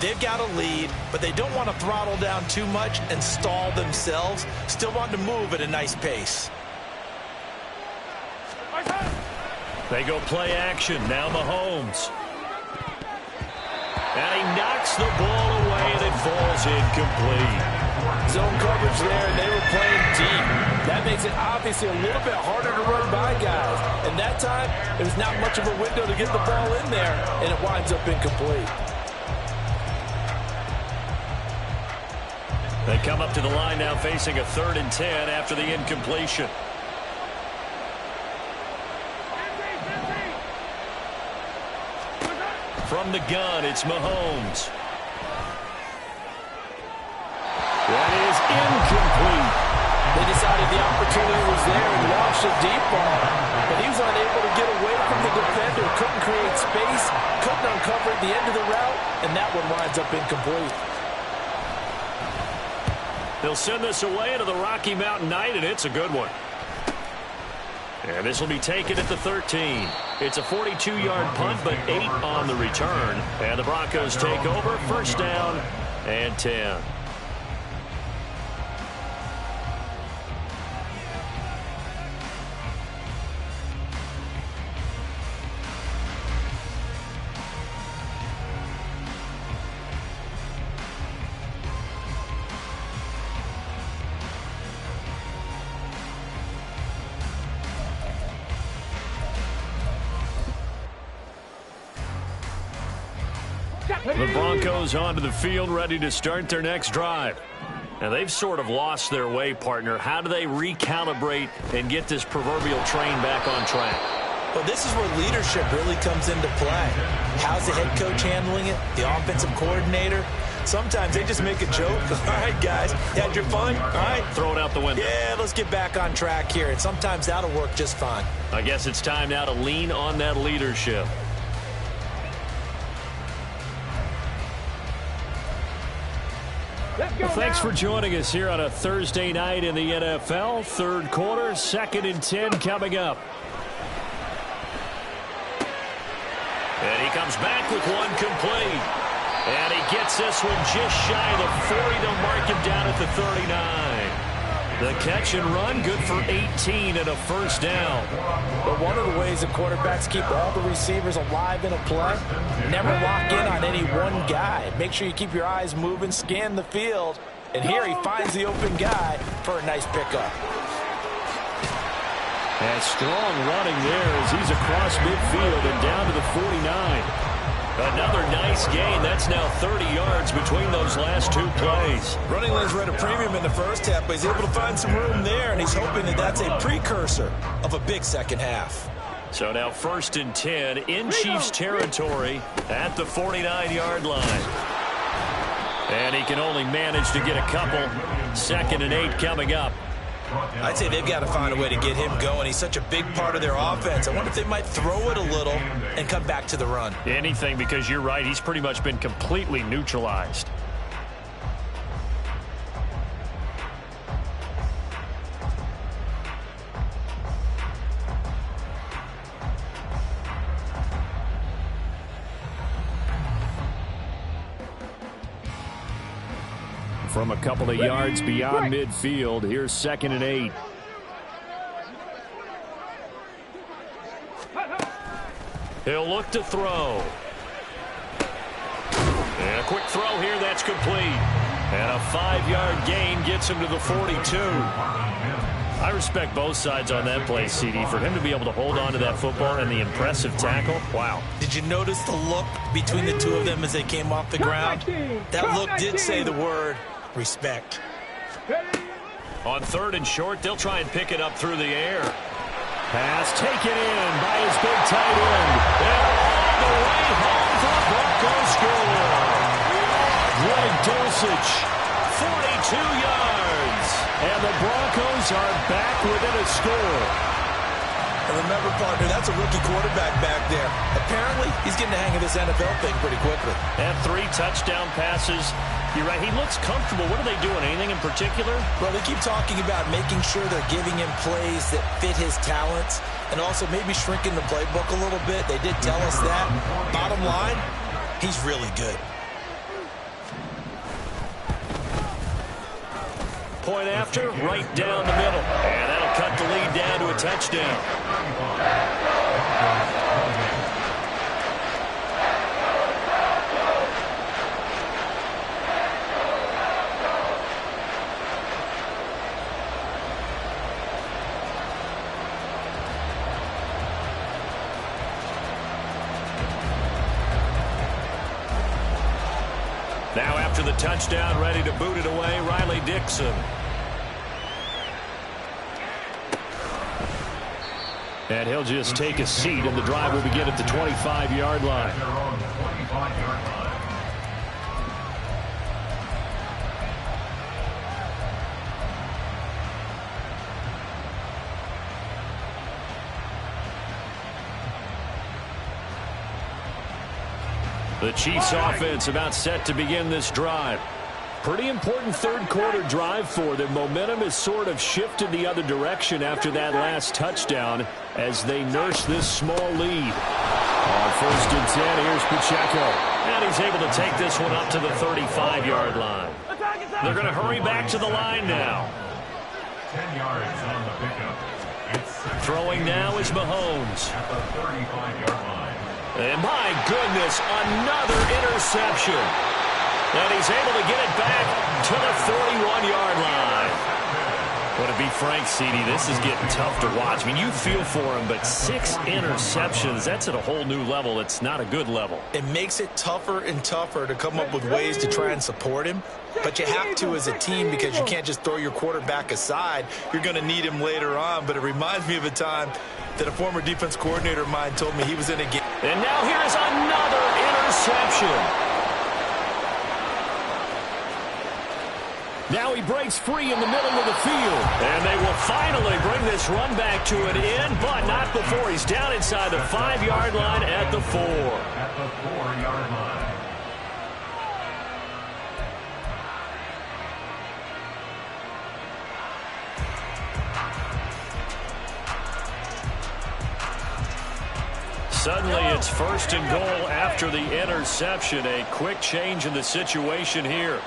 Speaker 2: They've got a lead, but they don't want to throttle down too much and stall themselves. Still want to move at a nice pace.
Speaker 1: They go play action. Now Mahomes. And he knocks the ball away, and it falls incomplete.
Speaker 2: Zone coverage there, and they were playing deep. That makes it obviously a little bit harder to run by guys. And that time, there's not much of a window to get the ball in there, and it winds up incomplete.
Speaker 1: They come up to the line now facing a 3rd and 10 after the incompletion. From the gun, it's Mahomes. That is incomplete.
Speaker 2: They decided the opportunity was there and launched a deep ball. But he was unable to get away from the defender. Couldn't create space. Couldn't uncover the end of the route. And that one winds up incomplete.
Speaker 1: They'll send this away into the Rocky Mountain Night, and it's a good one. And this will be taken at the 13. It's a 42-yard punt, but 8 on the return. And the Broncos take over. First down and 10. The Broncos onto the field, ready to start their next drive. Now, they've sort of lost their way, partner. How do they recalibrate and get this proverbial train back on track?
Speaker 2: Well, this is where leadership really comes into play. How's the head coach handling it? The offensive coordinator? Sometimes they just make a joke. All right, guys, you had your fun? All right.
Speaker 1: Throw it out the window.
Speaker 2: Yeah, let's get back on track here. And sometimes that'll work just fine.
Speaker 1: I guess it's time now to lean on that leadership. Well, thanks for joining us here on a Thursday night in the NFL. Third quarter, 2nd and 10 coming up. And he comes back with one complete. And he gets this one just shy of the 40. They'll mark him down at the 39. The catch and run, good for 18 and a first down.
Speaker 2: But one of the ways that quarterbacks keep all the receivers alive in a play, never lock in on any one guy. Make sure you keep your eyes moving, scan the field. And here he finds the open guy for a nice pickup.
Speaker 1: And strong running there as he's across midfield and down to the 49. Another nice gain. That's now 30 yards between those last two plays.
Speaker 2: Running lanes were at a premium in the first half, but he's able to find some room there, and he's hoping that that's a precursor of a big second half.
Speaker 1: So now 1st and 10 in Chiefs territory at the 49-yard line. And he can only manage to get a couple. 2nd and 8 coming up.
Speaker 2: I'd say they've got to find a way to get him going. He's such a big part of their offense. I wonder if they might throw it a little and come back to the run.
Speaker 1: Anything, because you're right. He's pretty much been completely neutralized. from a couple of yards beyond midfield. Here's 2nd and 8. He'll look to throw. And a quick throw here, that's complete. And a 5-yard gain gets him to the 42. I respect both sides on that play, CD. For him to be able to hold on to that football and the impressive tackle, wow.
Speaker 2: Did you notice the look between the two of them as they came off the ground? That look did say the word respect.
Speaker 1: On 3rd and short, they'll try and pick it up through the air. Pass taken in by his big tight end. And all the way home for the Broncos score. Greg Dulcich, 42 yards. And the Broncos are back within a score.
Speaker 2: And remember, partner, that's a rookie quarterback back there. Apparently, he's getting the hang of this NFL thing pretty quickly.
Speaker 1: And 3 touchdown passes. You're right, he looks comfortable. What are they doing? Anything in particular?
Speaker 2: Well, they keep talking about making sure they're giving him plays that fit his talents and also maybe shrinking the playbook a little bit. They did tell us that. Bottom line, he's really good.
Speaker 1: Point after, right down the middle. And that'll cut the lead down to a touchdown. Now after the touchdown, ready to boot it away, Riley Dixon. And he'll just take a seat, and the drive will begin at the 25-yard line. The Chiefs offense about set to begin this drive. Pretty important third quarter drive for them. Momentum has sort of shifted the other direction after that last touchdown as they nurse this small lead. On 1st and 10, here's Pacheco. And he's able to take this one up to the 35-yard line. They're going to hurry back to the line now.
Speaker 4: 10 yards on the pickup.
Speaker 1: Throwing now is Mahomes.
Speaker 4: At the 35-yard line.
Speaker 1: And my goodness, another interception. And he's able to get it back to the 41-yard line. But to be frank, CD, this is getting tough to watch. I mean, you feel for him, but 6 interceptions, that's at a whole new level. It's not a good level.
Speaker 2: It makes it tougher and tougher to come up with ways to try and support him. But you have to as a team because you can't just throw your quarterback aside. You're going to need him later on. But it reminds me of a time that a former defense coordinator of mine told me he was in a game.
Speaker 1: And now here's another interception. Now he breaks free in the middle of the field. And they will finally bring this run back to an end, but not before he's down inside the 5-yard line at the 4.
Speaker 4: At the 4-yard line.
Speaker 1: Suddenly it's 1st and goal after the interception. A quick change in the situation here.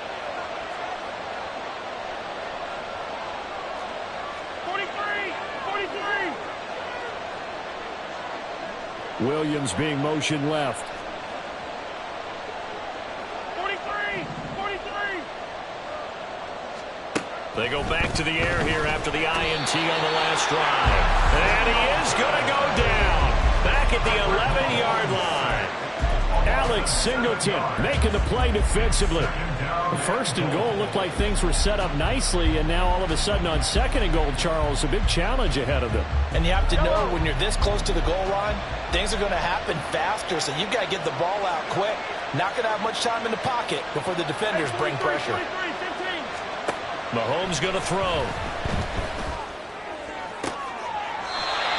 Speaker 3: 43!
Speaker 1: Williams being motioned left.
Speaker 3: 43!
Speaker 1: They go back to the air here after the INT on the last drive. And he is going to go down. Back at the 11-yard line. Alex Singleton making the play defensively. The 1st and goal looked like things were set up nicely, and now all of a sudden on 2nd and goal, Charles, a big challenge ahead of them.
Speaker 2: And you have to know when you're this close to the goal line, things are going to happen faster, so you've got to get the ball out quick. Not going to have much time in the pocket before the defenders bring pressure.
Speaker 1: Mahomes going to throw.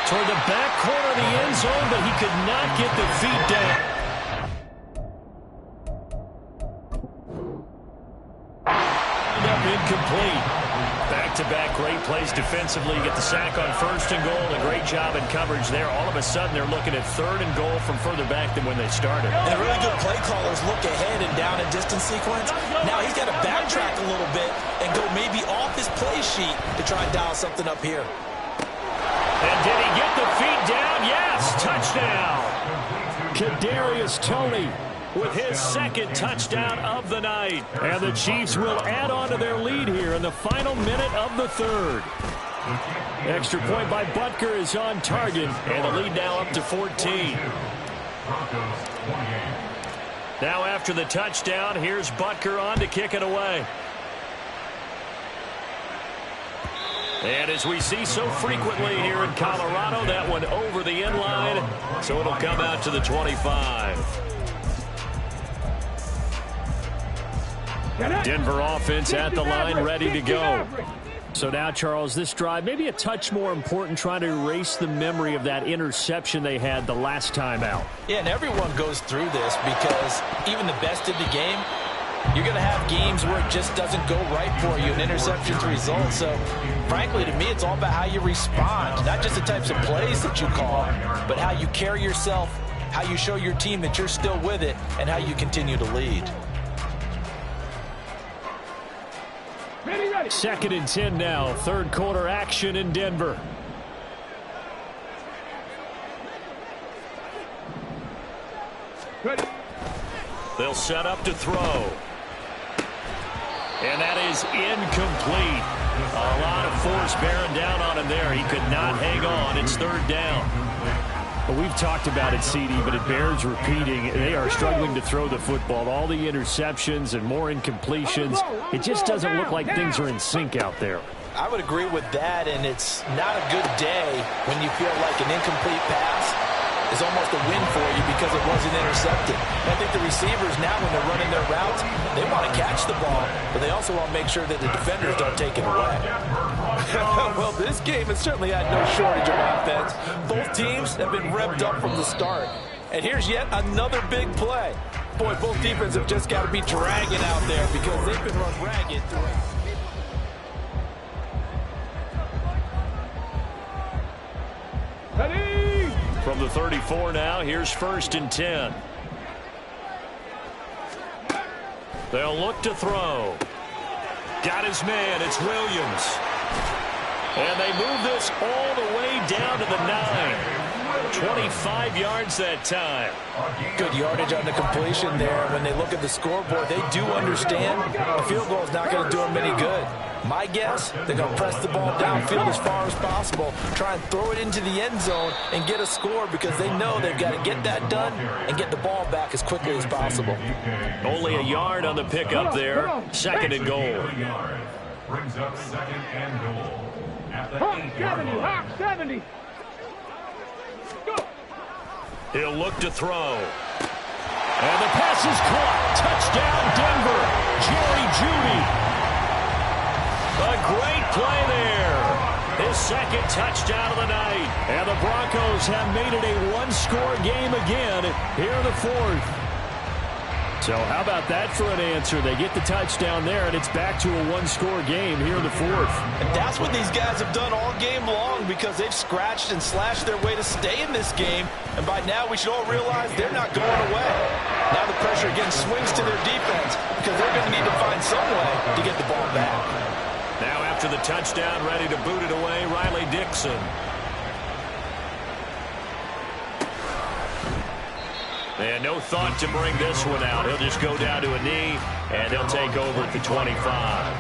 Speaker 1: Toward the back corner of the end zone, but he could not get the feet down. Up incomplete. Back back-to-back great plays defensively. You get the sack on 1st and goal. A great job in coverage there. All of a sudden, they're looking at 3rd and goal from further back than when they started.
Speaker 2: And really good play callers look ahead and down and distance sequence. Now he's got to backtrack a little bit and go maybe off his play sheet to try and dial something up here.
Speaker 1: And did he get the feet down? Yes, touchdown. Kadarius Toney with his 2nd touchdown of the night. And the Chiefs will add on to their lead here in the final minute of the 3rd. Extra point by Butker is on target, and the lead now up to 14. Now after the touchdown, here's Butker on to kick it away. And as we see so frequently here in Colorado, that one over the end line, so it'll come out to the 25. Denver offense at the line, ready to go. So now, Charles, this drive, maybe a touch more important, trying to erase the memory of that interception they had the last time out.
Speaker 2: Yeah, and everyone goes through this because even the best of the game, you're going to have games where it just doesn't go right for you, and interceptions result. So, frankly, to me, it's all about how you respond, not just the types of plays that you call, but how you carry yourself, how you show your team that you're still with it, and how you continue to lead.
Speaker 1: 2nd and 10 now. 3rd quarter action in Denver. They'll set up to throw. And that is incomplete. A lot of force bearing down on him there. He could not hang on. It's 3rd down. Well, we've talked about it, CD, but it bears repeating. They are struggling to throw the football. All the interceptions and more incompletions. It just doesn't look like things are in sync out there.
Speaker 2: I would agree with that, and it's not a good day when you feel like an incomplete pass is almost a win for you because it wasn't intercepted. I think the receivers now, when they're running their routes, they want to catch the ball, but they also want to make sure that the defenders don't take it away. Well, this game has certainly had no shortage of offense. Both teams have been revved up from the start. And here's yet another big play. Boy, both defenses have just got to be dragging out there because they've been run ragged through it.
Speaker 1: From the 34 now, here's 1st and 10. They'll look to throw. Got his man. It's Williams. And they move this all the way down to the 9. 25 yards that time.
Speaker 2: Good yardage on the completion there. When they look at the scoreboard, they do understand a field goal is not going to do them any good. My guess, they're going to press the ball downfield as far as possible, try and throw it into the end zone and get a score because they know they've got to get that done and get the ball back as quickly as possible.
Speaker 1: Only a yard on the pickup there. 2nd and goal.
Speaker 4: Brings up 2nd and goal. At the
Speaker 3: 70, 70. Go.
Speaker 1: He'll look to throw. And the pass is caught. Touchdown, Denver. Jerry Jeudy. A great play there. His 2nd touchdown of the night. And the Broncos have made it a one-score game again here in the 4th. So how about that for an answer? They get the touchdown there, and it's back to a one-score game here in the 4th.
Speaker 2: And that's what these guys have done all game long because they've scratched and slashed their way to stay in this game. And by now, we should all realize they're not going away. Now the pressure again swings to their defense because they're going to need to find some way to get the ball back.
Speaker 1: Now after the touchdown, ready to boot it away, Riley Dixon. And no thought to bring this one out. He'll just go down to a knee, and he'll take over at the 25.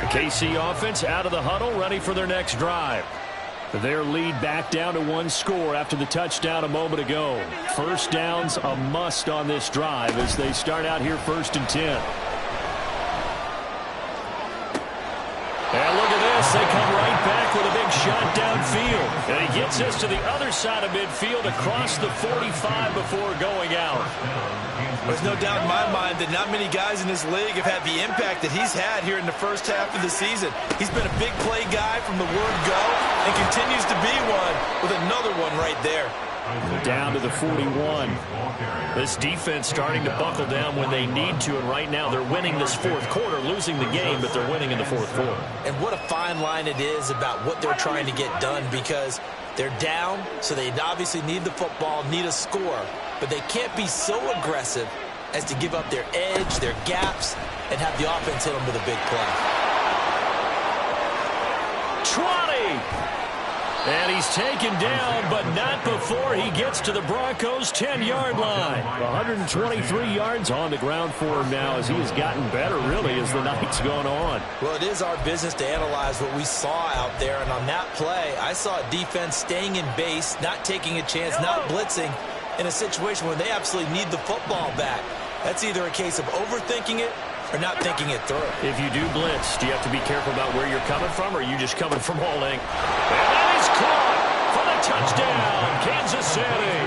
Speaker 1: The KC offense out of the huddle, ready for their next drive. Their lead back down to one score after the touchdown a moment ago. First down's a must on this drive as they start out here 1st and 10. And look at this. They come right back with a big shot downfield. And he gets us to the other side of midfield across the 45 before going out.
Speaker 2: There's no doubt in my mind that not many guys in this league have had the impact that he's had here in the first half of the season. He's been a big play guy from the word go and continues to be one with another one right there.
Speaker 1: Down to the 41. This defense starting to buckle down when they need to, and right now they're winning this fourth quarter, losing the game, but they're winning in the fourth quarter.
Speaker 2: And what a fine line it is about what they're trying to get done, because they're down, so they obviously need the football, need a score, but they can't be so aggressive as to give up their edge, their gaps, and have the offense hit them with a big play.
Speaker 1: 20! And he's taken down, but not before he gets to the Broncos' 10-yard line. 123 yards on the ground for him now as he has gotten better, really, as the night's gone on.
Speaker 2: Well, it is our business to analyze what we saw out there, and on that play, I saw a defense staying in base, not taking a chance, not blitzing, in a situation where they absolutely need the football back. That's either a case of overthinking it or not thinking it through.
Speaker 1: If you do blitz, do you have to be careful about where you're coming from, or are you just coming from all angles? And that is caught for the touchdown, Kansas City.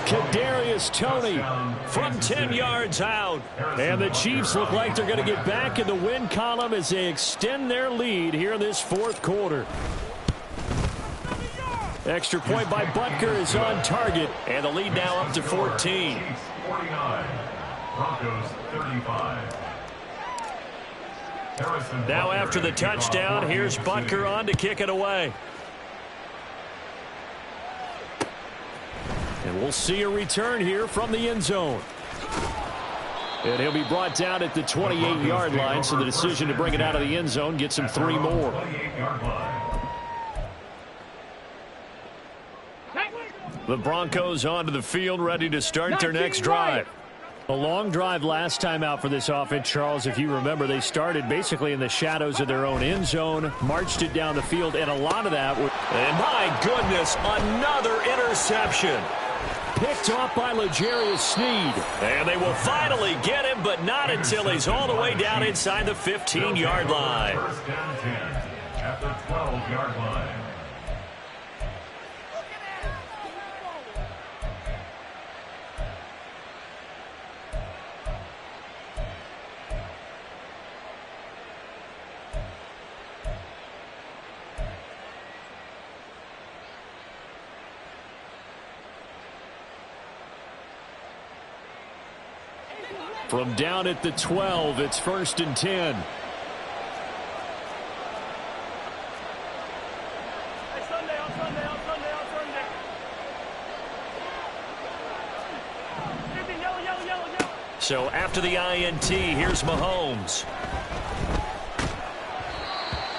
Speaker 1: Kadarius Toney from 10 yards out. And the Chiefs look like they're going to get back in the win column as they extend their lead here in this fourth quarter. Extra point by Butker is on target, and the lead now up to 14.
Speaker 4: 49, Broncos 35.
Speaker 1: Now after the touchdown, here's Butker on to kick it away. And we'll see a return here from the end zone. And he'll be brought down at the 28-yard line, so the decision to bring it out of the end zone gets him 3 more. The Broncos onto the field, ready to start their next drive. A long drive last time out for this offense, Charles. If you remember, they started basically in the shadows of their own end zone, marched it down the field, and a lot of that was... And my goodness, another interception. Picked off by L'Jarius Sneed. And they will finally get him, but not until he's all the way down inside the 15-yard line.
Speaker 4: First down 10 at the 12-yard line.
Speaker 1: From down at the 12, it's 1st and 10. So after the INT, here's Mahomes.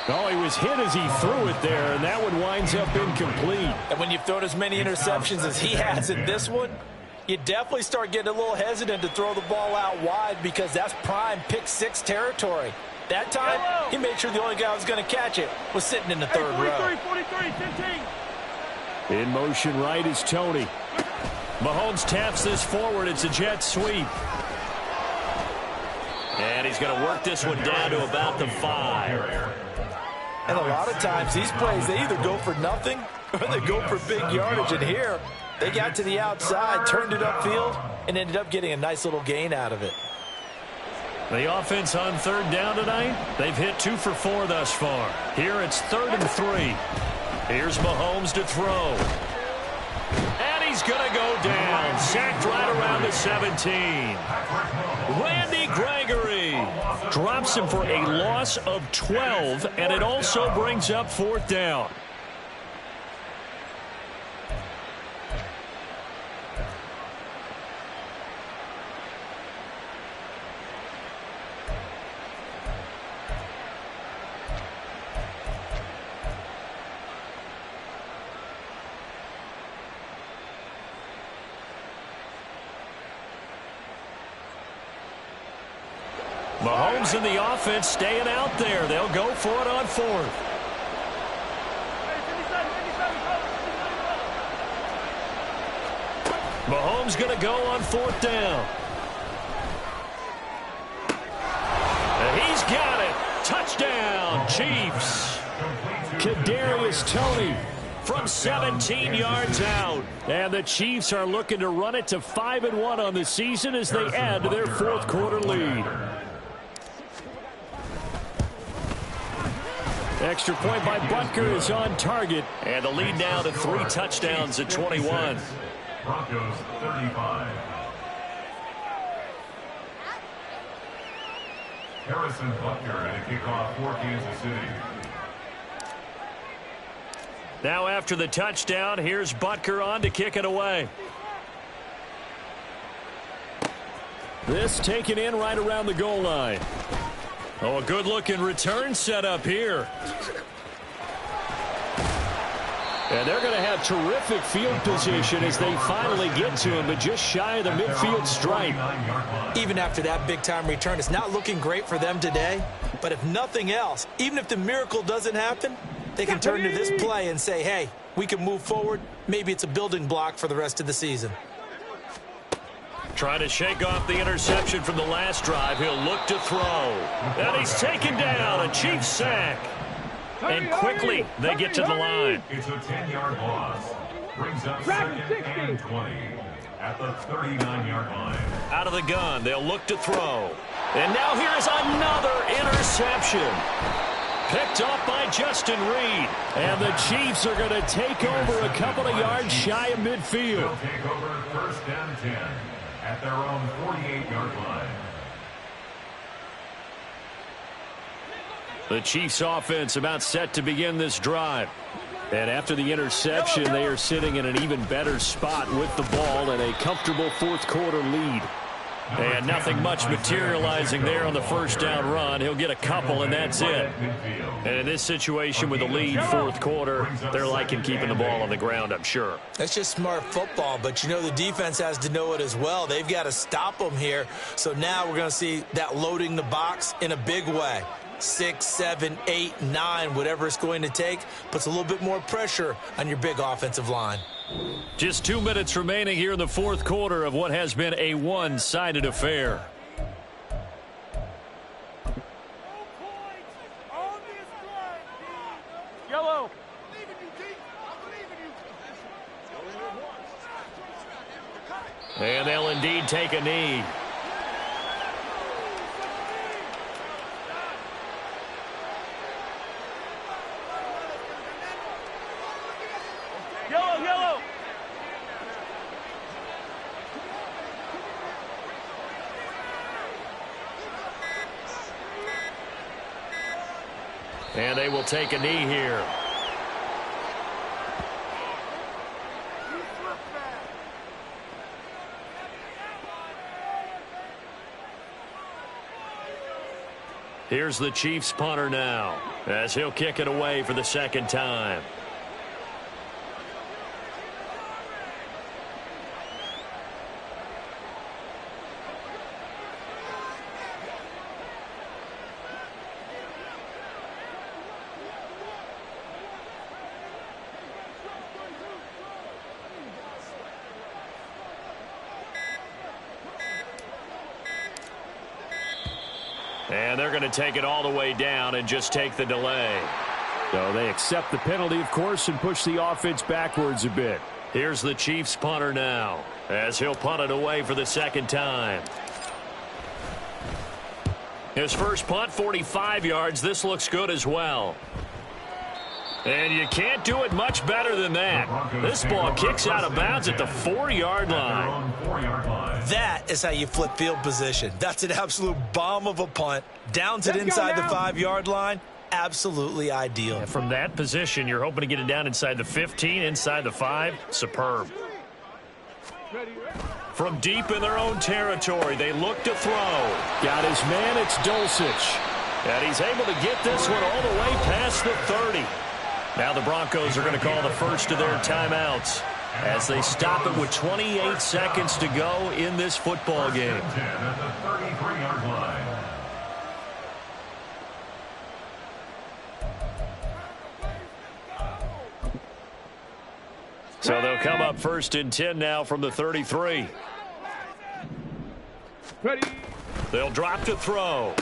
Speaker 1: Oh, he was hit as he threw it there, and that one winds up incomplete.
Speaker 2: And when you've thrown as many interceptions as he has in this one, you definitely start getting a little hesitant to throw the ball out wide, because that's prime pick 6 territory. That time, he made sure the only guy who was going to catch it was sitting in the third row.
Speaker 3: 43, 15.
Speaker 1: In motion right is Toney. Mahomes taps this forward. It's a jet sweep. And he's going to work this one down to about the 5.
Speaker 2: And a lot of times, these plays, they either go for nothing or they go for big yardage. And here, they got to the outside, turned it upfield, and ended up getting a nice little gain out of it.
Speaker 1: The offense on 3rd down tonight, they've hit 2 for 4 thus far. Here it's 3rd and 3. Here's Mahomes to throw. And he's going to go down. Sacked right around the 17. Randy Gregory drops him for a loss of 12, and it also brings up 4th down. Mahomes and the offense staying out there. They'll go for it on 4th. Mahomes going to go on 4th down. And he's got it. Touchdown, Chiefs. Kadarius Toney from 17 yards out. And the Chiefs are looking to run it to 5-1 on the season as they add to their fourth quarter lead. Extra point by Butker is on target. And the lead now to 3 touchdowns at 21.
Speaker 4: Broncos 35. Harrison Butker at a kickoff for Kansas City.
Speaker 1: Now after the touchdown, here's Butker on to kick it away. This taken in right around the goal line. Oh, a good-looking return set up here. And they're going to have terrific field position as they finally get to him, but just shy of the midfield stripe.
Speaker 2: Even after that big-time return, it's not looking great for them today. But if nothing else, even if the miracle doesn't happen, they can turn to this play and say, hey, we can move forward. Maybe it's a building block for the rest of the season.
Speaker 1: Trying to shake off the interception from the last drive. He'll look to throw. And he's taken down. A Chiefs sack. And quickly, they get to the line.
Speaker 4: It's a 10-yard loss. Brings up 2nd and 20 at the 39-yard line.
Speaker 1: Out of the gun, they'll look to throw. And now here's another interception. Picked off by Justin Reed. And the Chiefs are going to take over a couple of yards shy of midfield.
Speaker 4: They'll take over 1st and 10 at their own 48-yard line.
Speaker 1: The Chiefs offense about set to begin this drive. And after the interception, they are sitting in an even better spot with the ball and a comfortable fourth quarter lead. And nothing much materializing there on the first down run. He'll get a couple, and that's it. And in this situation with the lead fourth quarter, they're liking keeping the ball on the ground, I'm sure.
Speaker 2: That's just smart football, but you know the defense has to know it as well. They've got to stop them here. So now we're going to see that loading the box in a big way. 6, 7, 8, 9, whatever it's going to take, puts a little bit more pressure on your big offensive line.
Speaker 1: Just 2 minutes remaining here in the fourth quarter of what has been a one-sided affair.
Speaker 3: Yellow.
Speaker 1: And they'll indeed take a knee.
Speaker 3: Yellow.
Speaker 1: And they will take a knee here. Here's the Chiefs punter now, as he'll kick it away for the second time. And they're going to take it all the way down and just take the delay. So they accept the penalty, of course, and push the offense backwards a bit. Here's the Chiefs punter now, as he'll punt it away for the second time. His first punt, 45 yards. This looks good as well. And you can't do it much better than that. This ball kicks out of bounds at the 4-yard line.
Speaker 2: That is how you flip field position. That's an absolute bomb of a punt. Down to inside the 5-yard line. Absolutely ideal.
Speaker 1: Yeah, from that position, you're hoping to get it down inside the 15, inside the 5. Superb. From deep in their own territory, they look to throw. Got his man, it's Dulcich. And he's able to get this one all the way past the 30. Now the Broncos are going to call the first of their timeouts as they stop it with 28 seconds to go in this football game. So they'll come up 1st and 10 now from the 33.
Speaker 3: Ready.
Speaker 1: They'll drop to throw.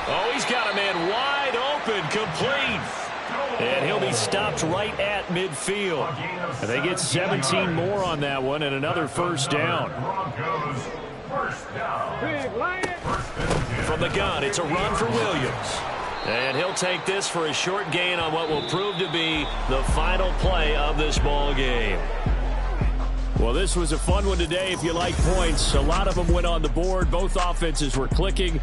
Speaker 1: Oh, he's got a man wide open, complete. And he'll be stopped right at midfield. And they get 17 more on that one and another first down.
Speaker 4: Broncos, first down.
Speaker 1: From the gun, it's a run for Williams. And he'll take this for a short gain on what will prove to be the final play of this ball game. Well, this was a fun one today if you like points. A lot of them went on the board. Both offenses were clicking.